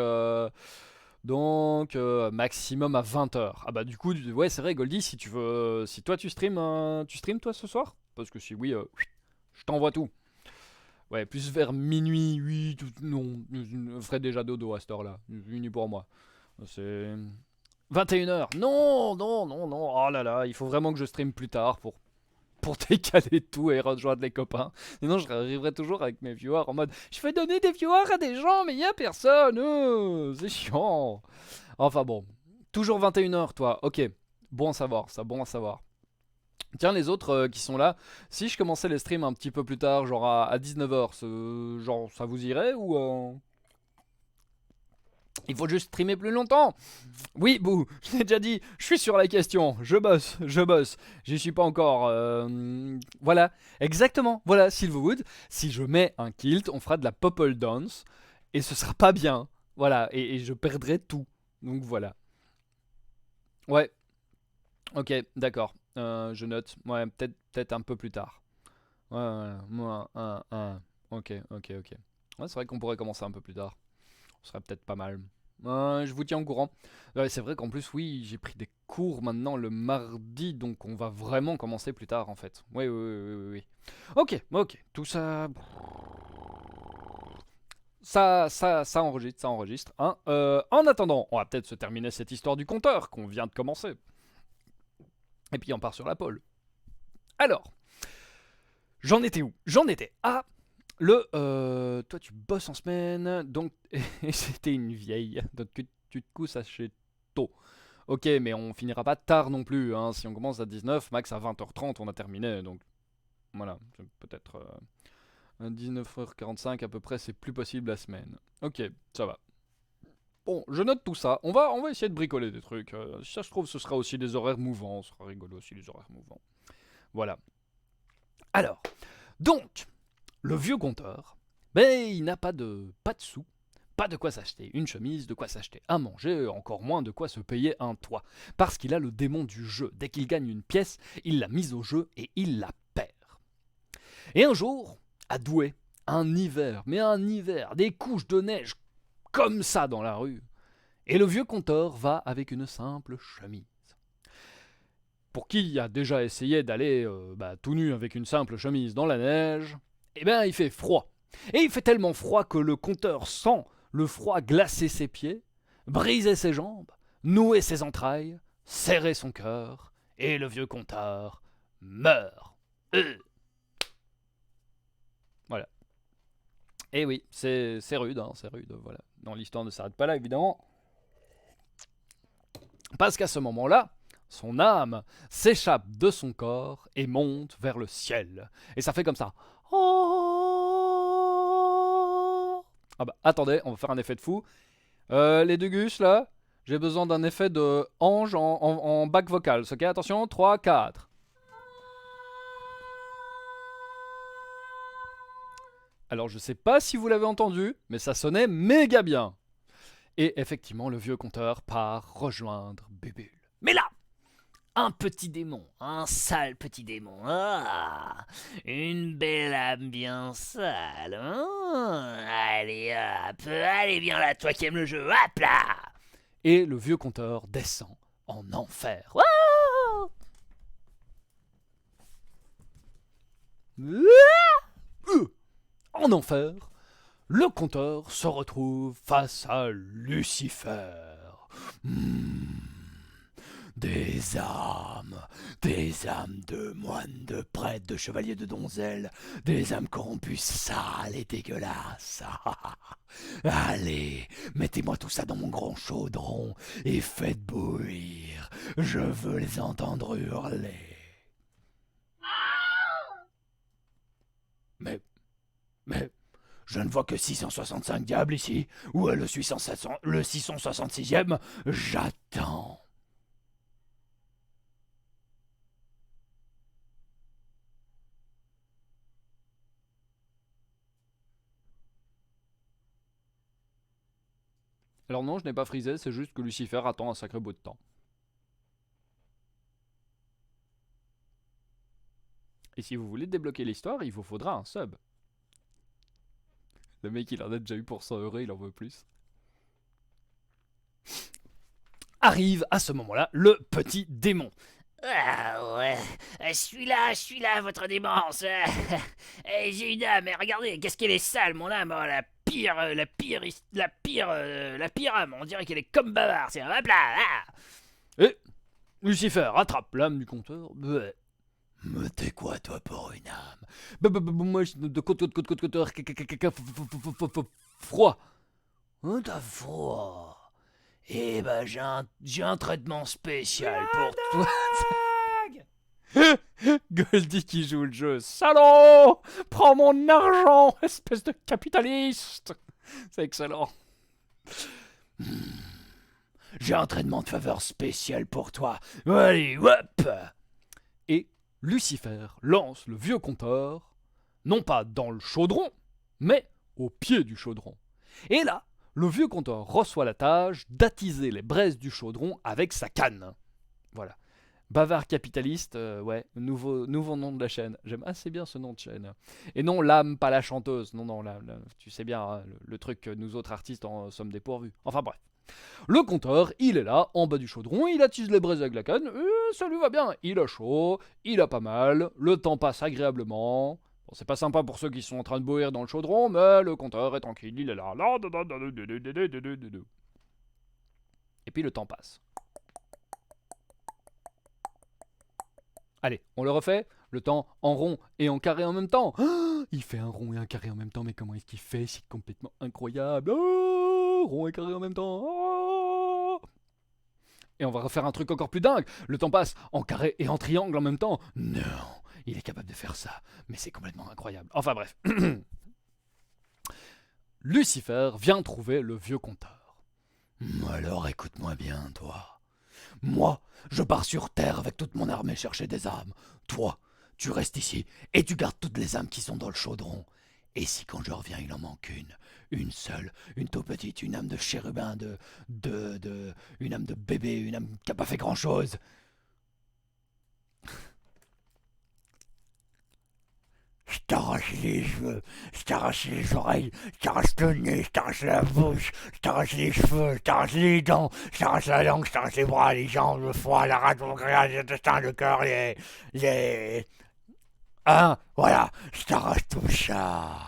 maximum à 20h. Ah bah du coup, ouais, c'est vrai, Goldie, si tu veux, si toi tu stream toi ce soir? Parce que si oui, je t'envoie tout. Ouais, plus vers minuit, oui, non, je ferai déjà dodo à cette heure-là. Fini pour moi. C'est 21h. Non, non, non, non. Oh là là, il faut vraiment que je stream plus tard pour décaler tout et rejoindre les copains. Sinon, je arriverai toujours avec mes viewers en mode je fais donner des viewers à des gens, mais il y a personne. C'est chiant. Enfin bon. Toujours 21h, toi. Ok. Bon à savoir, ça, bon à savoir. Tiens, les autres qui sont là, si je commençais les streams un petit peu plus tard, genre à 19h, genre ça vous irait ou il faut juste streamer plus longtemps? Oui, bouh, je t'ai déjà dit, je suis sur la question, je bosse, j'y suis pas encore. Voilà, exactement, voilà, Silverwood, si je mets un kilt, on fera de la popple dance, et ce sera pas bien, voilà, et je perdrai tout, donc voilà. Ouais, ok, d'accord, je note, ouais, peut-être un peu plus tard. Ouais, moi, ok, ok, ok. Ouais, c'est vrai qu'on pourrait commencer un peu plus tard, ce serait peut-être pas mal. Je vous tiens au courant. Ouais, c'est vrai qu'en plus, oui, j'ai pris des cours maintenant le mardi, donc on va vraiment commencer plus tard en fait. Oui, oui, oui, oui, oui. Ok, ok, tout ça. Ça enregistre, ça enregistre. Hein. En attendant, on va peut-être se terminer cette histoire du compteur qu'on vient de commencer. Et puis on part sur la pole. Alors, j'en étais où? J'en étais à toi tu bosses en semaine, donc et c'était une vieille, donc tu te couches assez tôt. Ok, mais on finira pas tard non plus, hein. Si on commence à 19, max à 20h30 on a terminé, donc voilà, peut-être 19h45 à peu près, c'est plus possible la semaine. Ok, ça va. Bon, je note tout ça, on va essayer de bricoler des trucs, si ça se trouve ce sera aussi des horaires mouvants, ce sera rigolo aussi les horaires mouvants. Voilà. Alors, donc, le vieux compteur, ben il n'a pas de sous, pas de quoi s'acheter une chemise, de quoi s'acheter à manger, encore moins de quoi se payer un toit. Parce qu'il a le démon du jeu. Dès qu'il gagne une pièce, il l'a mise au jeu et il la perd. Et un jour, à Douai, un hiver, mais un hiver, des couches de neige comme ça dans la rue. Et le vieux compteur va avec une simple chemise. Pour qui a déjà essayé d'aller tout nu avec une simple chemise dans la neige, eh bien il fait froid. Et il fait tellement froid que le compteur sent le froid glacer ses pieds, briser ses jambes, nouer ses entrailles, serrer son cœur, et le vieux compteur meurt. Voilà. Et oui, c'est rude, hein, c'est rude, voilà. Non, l'histoire ne s'arrête pas là, évidemment. Parce qu'à ce moment-là, son âme s'échappe de son corps et monte vers le ciel. Et ça fait comme ça. Ah bah attendez, on va faire un effet de fou. Les deux gus là, j'ai besoin d'un effet de ange en bac vocal. Ok, attention, 3, 4. Alors je sais pas si vous l'avez entendu, mais ça sonnait méga bien. Et effectivement, le vieux conteur part rejoindre Bubule. Mais là, un petit démon, un sale petit démon. Ah, une belle âme bien sale. Allez hop, allez viens là, toi qui aimes le jeu, hop là. Et le vieux conteur descend en enfer. Wouh. En enfer, le conteur se retrouve face à Lucifer. Hmm. Des âmes de moines, de prêtres, de chevaliers, de donzelles, des âmes corrompues, sales et dégueulasses. Allez, mettez-moi tout ça dans mon grand chaudron et faites bouillir. Je veux les entendre hurler. Mais, je ne vois que 665 diables ici. Où est le 666e? J'attends. Alors non, je n'ai pas frisé, c'est juste que Lucifer attend un sacré bout de temps. Et si vous voulez débloquer l'histoire, il vous faudra un sub. Le mec, il en a déjà eu pour 100 €, il en veut plus. Arrive à ce moment-là le petit démon. Ah ouais, je suis là, votre démence. J'ai une âme, et regardez, qu'est-ce qu'elle est sale, mon âme, oh, la pire âme, on dirait qu'elle est comme bavard, c'est hop là, ah. Et Lucifer attrape l'âme du conteur. Mais t'es quoi, toi, pour une âme? Moi, je de conteur froid. Oh, t'as froid. Eh ben, j'ai un traitement spécial pour toi. Goldie qui joue le jeu. Salaud! Prends mon argent, espèce de capitaliste! C'est excellent. J'ai un traitement de faveur spécial pour toi. Allez, hop! Et Lucifer lance le vieux conteur, non pas dans le chaudron, mais au pied du chaudron. Et là, le vieux conteur reçoit la tâche d'attiser les braises du chaudron avec sa canne. Voilà. Bavard capitaliste, ouais, nouveau nom de la chaîne. J'aime assez bien ce nom de chaîne. Et non, l'âme, pas la chanteuse. Non, tu sais bien, hein, le truc que nous autres artistes en sommes dépourvus. Enfin bref. Le compteur, il est là, en bas du chaudron, il attise les braises avec la canne, et ça lui va bien. Il a chaud, il a pas mal, le temps passe agréablement. Bon, c'est pas sympa pour ceux qui sont en train de bouillir dans le chaudron, mais le compteur est tranquille, il est là. Et puis le temps passe. Allez, on le refait. Le temps en rond et en carré en même temps. Oh, il fait un rond et un carré en même temps, mais comment est-ce qu'il fait? C'est complètement incroyable. Oh, rond et carré en même temps. Oh. Et on va refaire un truc encore plus dingue. Le temps passe en carré et en triangle en même temps. Non, il est capable de faire ça, mais c'est complètement incroyable. Enfin bref. Lucifer vient trouver le vieux conteur. Alors écoute-moi bien, toi. Moi, je pars sur Terre avec toute mon armée chercher des âmes. Toi, tu restes ici et tu gardes toutes les âmes qui sont dans le chaudron. Et si quand je reviens, il en manque une seule, une toute petite, une âme de chérubin, une âme de bébé, une âme qui n'a pas fait grand-chose. Je t'arrache les cheveux, je t'arrache les oreilles, je t'arrache le nez, je t'arrache la bouche, je t'arrache les cheveux, je t'arrache les dents, je t'arrache la langue, je t'arrache les bras, les jambes, le foie, la rate, le pancréas, l'intestin, le cœur, les... Hein, voilà, je t'arrache tout ça.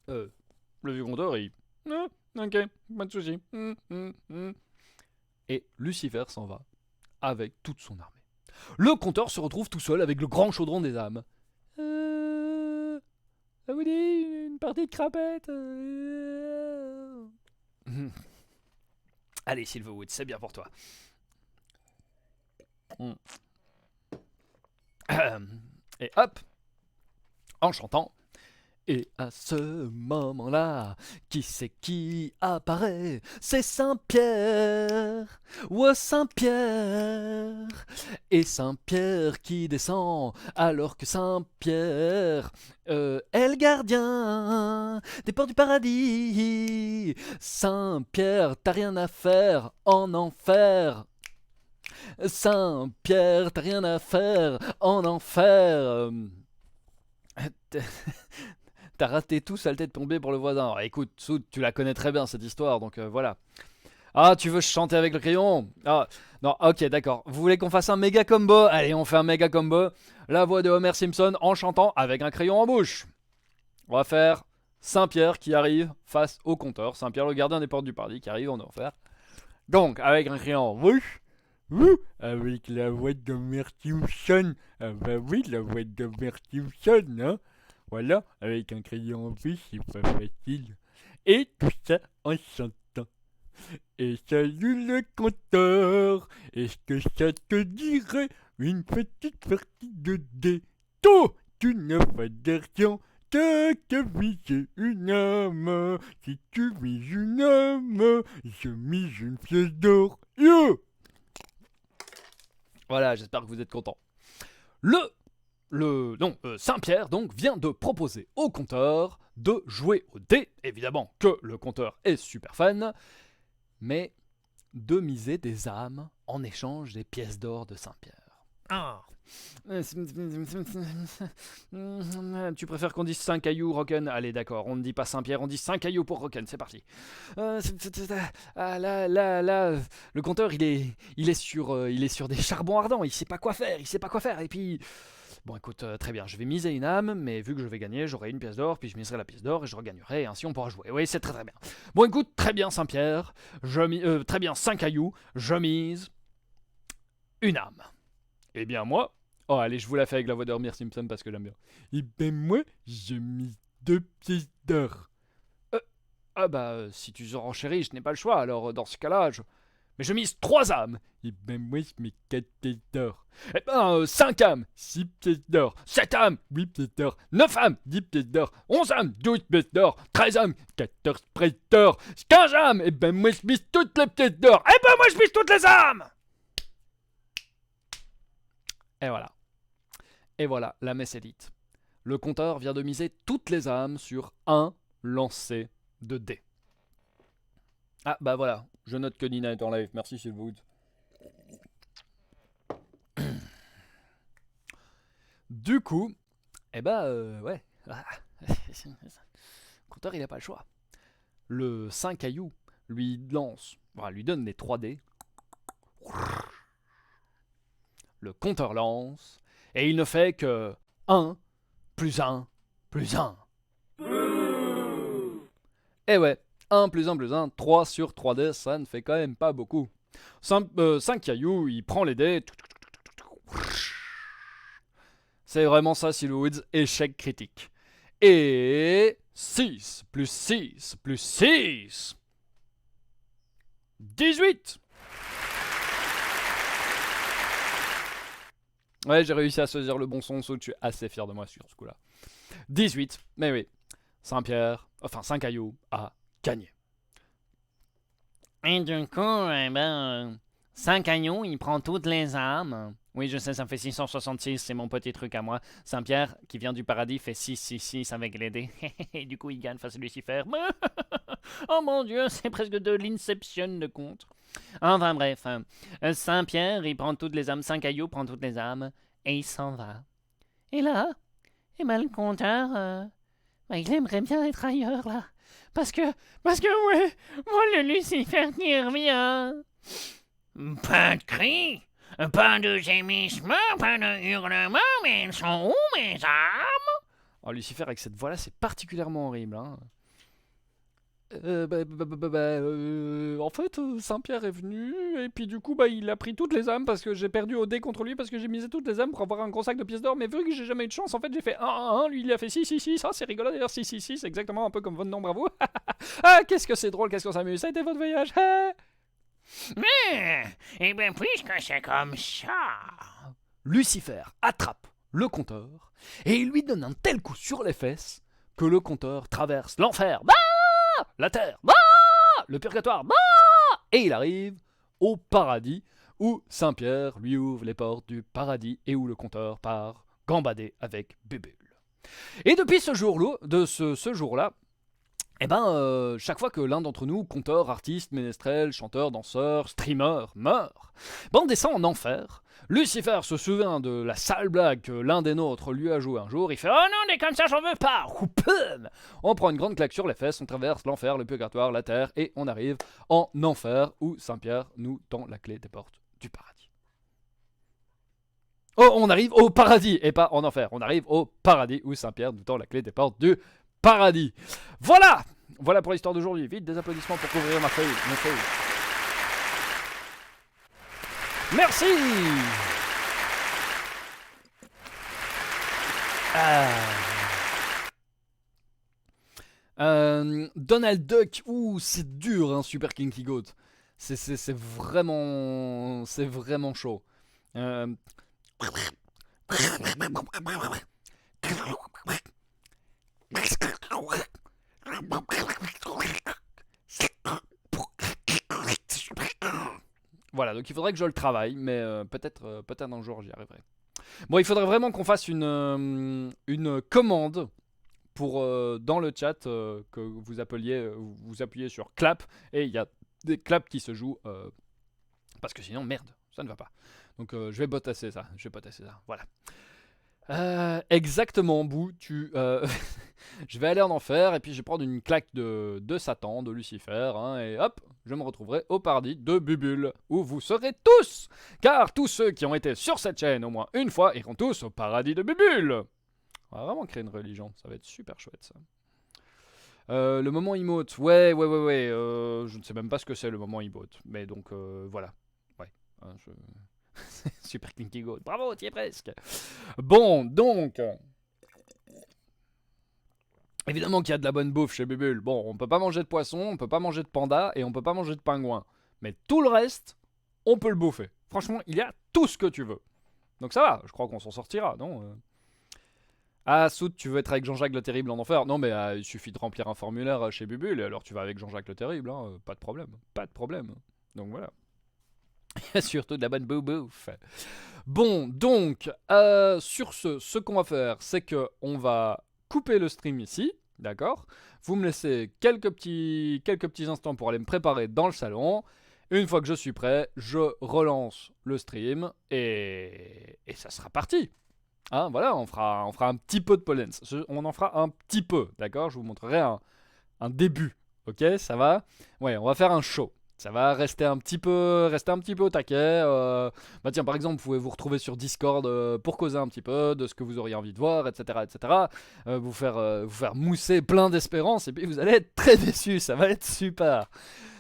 Le vieux compteur, il... ok, pas de soucis. Et Lucifer s'en va, avec toute son armée. Le compteur se retrouve tout seul avec le grand chaudron des âmes. Ça vous dit une partie de crapette Allez, Silverwood, c'est bien pour toi. Et hop, en chantant. Et à ce moment-là, qui c'est qui apparaît? C'est Saint-Pierre, ouais Saint-Pierre. Et Saint-Pierre qui descend, alors que Saint-Pierre est le gardien des portes du paradis. Saint-Pierre, t'as rien à faire en enfer. Saint-Pierre, t'as rien à faire en enfer. T'as raté tout, saleté de tomber pour le voisin. Alors, écoute, Soud, tu la connais très bien cette histoire, donc voilà. Ah, tu veux chanter avec le crayon? Ah, non, ok, d'accord. Vous voulez qu'on fasse un méga combo? Allez, on fait un méga combo. La voix de Homer Simpson en chantant avec un crayon en bouche. On va faire Saint-Pierre qui arrive face au compteur. Saint-Pierre, le gardien des portes du paradis, qui arrive en enfer. Donc, avec un crayon en bouche. Avec la voix de Homer Simpson. Ah bah oui, la voix de Homer Simpson, hein? Voilà, avec un crayon en bouche, c'est pas facile. Et tout ça en chantant. Et salut le compteur, est-ce que ça te dirait une petite partie de dés? Toi, tu n'as pas d'argent, t'as qu'à viser une âme. Si tu vises une âme, je mise une pièce d'or. Yo! Voilà, j'espère que vous êtes contents. Saint-Pierre donc vient de proposer au compteur de jouer au dé, évidemment que le compteur est super fan, mais de miser des âmes en échange des pièces d'or de Saint-Pierre. Ah. Tu préfères qu'on dise 5 cailloux, Rocken? Allez, d'accord, on ne dit pas Saint-Pierre, on dit 5 cailloux pour Rocken, c'est parti. Là, le compteur, il est sur des charbons ardents, il sait pas quoi faire, et puis... Bon, écoute, très bien, je vais miser une âme, mais vu que je vais gagner, j'aurai une pièce d'or, puis je miserai la pièce d'or et je regagnerai, et ainsi on pourra jouer. Oui, c'est très très bien. Bon, écoute, très bien Saint-Pierre, très bien 5 cailloux, je mise une âme. Eh bien moi, oh allez, je vous la fais avec la voix de Homer Simpson parce que j'aime bien. Eh ben moi, je mise 2 pièces d'or. Si tu renchéris, je n'ai pas le choix, alors dans ce cas-là, Mais je mise 3 âmes. Eh ben moi, je mets 4 pièces d'or. Eh ben 5 âmes, 6 pièces d'or. 7 âmes, 8 pièces d'or. 9 âmes, 10 pièces d'or. 11 âmes, 12 pièces d'or. 13 âmes, 14 pièces d'or. 15 âmes, eh ben moi, je mise toutes les pièces d'or. Eh ben moi, je mise toutes les âmes. Et voilà. Et voilà, la messe est dite. Le compteur vient de miser toutes les âmes sur un lancer de dés. Ah bah voilà, je note que Nina est en live, merci Silverwood. Du coup, ouais. Le compteur il a pas le choix. Le 5 cailloux lui donne les 3 dés. Le compteur lance, et il ne fait que 1 plus 1 plus 1. Et ouais, 1 plus 1 plus 1, 3 sur 3 dés, ça ne fait quand même pas beaucoup. 5 cailloux, il prend les dés. C'est vraiment ça, Silverwoods, échec critique. Et 6 plus 6 plus 6. 18. Ouais, j'ai réussi à choisir le bon son, je suis assez fier de moi sur ce coup-là. 18, mais oui. Saint cailloux a gagné. Et du coup, Saint cailloux, il prend toutes les âmes. Oui, je sais, ça fait 666, c'est mon petit truc à moi. Saint-Pierre, qui vient du paradis, fait 666 avec les dés. Et du coup, il gagne face à Lucifer. Oh mon Dieu, c'est presque de l'inception de compte. Enfin bref, Saint-Pierre, il prend toutes les âmes, Saint caillou prend toutes les âmes, et il s'en va. Et là, le compteur, il aimerait bien être ailleurs, là. Parce que, ouais, moi le Lucifer qui revient. Pas de cris, pas de gémissements, pas de hurlements, mais elles sont où mes âmes? Oh, Lucifer, avec cette voix-là, c'est particulièrement horrible, hein. En fait, Saint-Pierre est venu, et puis du coup, il a pris toutes les âmes parce que j'ai perdu au dé contre lui, parce que j'ai misé toutes les âmes pour avoir un gros sac de pièces d'or, mais vu que j'ai jamais eu de chance, en fait, j'ai fait 1-1-1, lui il a fait 6-6-6, ça c'est rigolo d'ailleurs, 6-6-6, c'est exactement un peu comme votre nom, bravo. Ah, qu'est-ce que c'est drôle, qu'est-ce qu'on s'amuse, ça a été votre voyage. Eh bien, puisque c'est comme ça... Lucifer attrape le compteur et il lui donne un tel coup sur les fesses que le compteur traverse l'enfer, la terre, le purgatoire, et il arrive au paradis où Saint-Pierre lui ouvre les portes du paradis et où le compteur part gambader avec Bubule. Et depuis ce jour-là, chaque fois que l'un d'entre nous, conteur, artiste, ménestrel, chanteur, danseur, streamer, meurt, on descend en enfer. Lucifer se souvient de la sale blague que l'un des nôtres lui a joué un jour. Il fait « Oh non, mais comme ça, j'en veux pas !» On prend une grande claque sur les fesses, on traverse l'enfer, le purgatoire, la terre, et on arrive en enfer où Saint-Pierre nous tend la clé des portes du paradis. Oh, on arrive au paradis, et pas en enfer. On arrive au paradis où Saint-Pierre nous tend la clé des portes du paradis. Voilà pour l'histoire d'aujourd'hui. Vite, des applaudissements pour couvrir ma feuille. Merci. Donald Duck, c'est dur, hein, Super Kinky Goat. C'est vraiment chaud. Voilà, donc il faudrait que je le travaille, mais peut-être un jour j'y arriverai. Bon, il faudrait vraiment qu'on fasse une commande pour dans le chat que vous appuyez sur clap et il y a des claps qui se jouent parce que sinon merde, ça ne va pas. Donc je vais botasser ça, voilà. Exactement, Bou, je vais aller en enfer et puis je vais prendre une claque de Satan, de Lucifer, hein, et hop, je me retrouverai au paradis de Bubule, où vous serez tous, car tous ceux qui ont été sur cette chaîne au moins une fois iront tous au paradis de Bubule. On va vraiment créer une religion, ça va être super chouette ça. Le moment emote, ouais, je ne sais même pas ce que c'est le moment emote, mais donc voilà, ouais, Super Kinky Goat, bravo, t'y es presque. Bon, donc, évidemment qu'il y a de la bonne bouffe chez Bubule. Bon, on peut pas manger de poisson, on peut pas manger de panda et on peut pas manger de pingouin. Mais tout le reste, on peut le bouffer. Franchement, il y a tout ce que tu veux. Donc ça va, je crois qu'on s'en sortira, non Ah, Soud, tu veux être avec Jean-Jacques le Terrible en enfer? Non, mais il suffit de remplir un formulaire chez Bubule et alors tu vas avec Jean-Jacques le Terrible, hein, pas de problème. Donc voilà. Il y a surtout de la bonne bouffe. Bon, donc, sur ce qu'on va faire, c'est qu'on va couper le stream ici, d'accord? Vous me laissez quelques petits instants pour aller me préparer dans le salon. Une fois que je suis prêt, je relance le stream et ça sera parti. Hein, voilà, on fera un petit peu de pollen. On en fera un petit peu, d'accord? Je vous montrerai un début, ok? Ça va? Ouais, on va faire un show. Ça va rester un petit peu au taquet. Bah tiens, par exemple, vous pouvez vous retrouver sur Discord pour causer un petit peu de ce que vous auriez envie de voir, etc., etc. Vous faire mousser plein d'espérance et puis vous allez être très déçus. Ça va être super.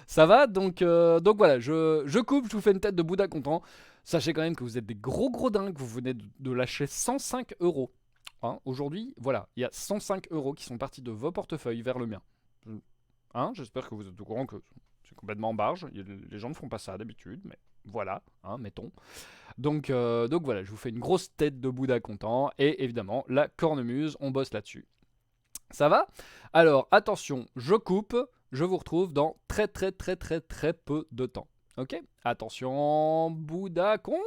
Ça va, donc voilà, je coupe, je vous fais une tête de Bouddha content. Sachez quand même que vous êtes des gros dingues. Vous venez de lâcher 105 €. Hein, aujourd'hui, voilà, il y a 105 € qui sont partis de vos portefeuilles vers le mien. Hein, j'espère que vous êtes au courant que c'est complètement barge. Les gens ne font pas ça d'habitude, mais voilà, hein, mettons. Donc voilà, je vous fais une grosse tête de Bouddha content. Et évidemment, la cornemuse, on bosse là-dessus. Ça va? Alors, attention, je coupe. Je vous retrouve dans très peu de temps. Ok? Attention, Bouddha content.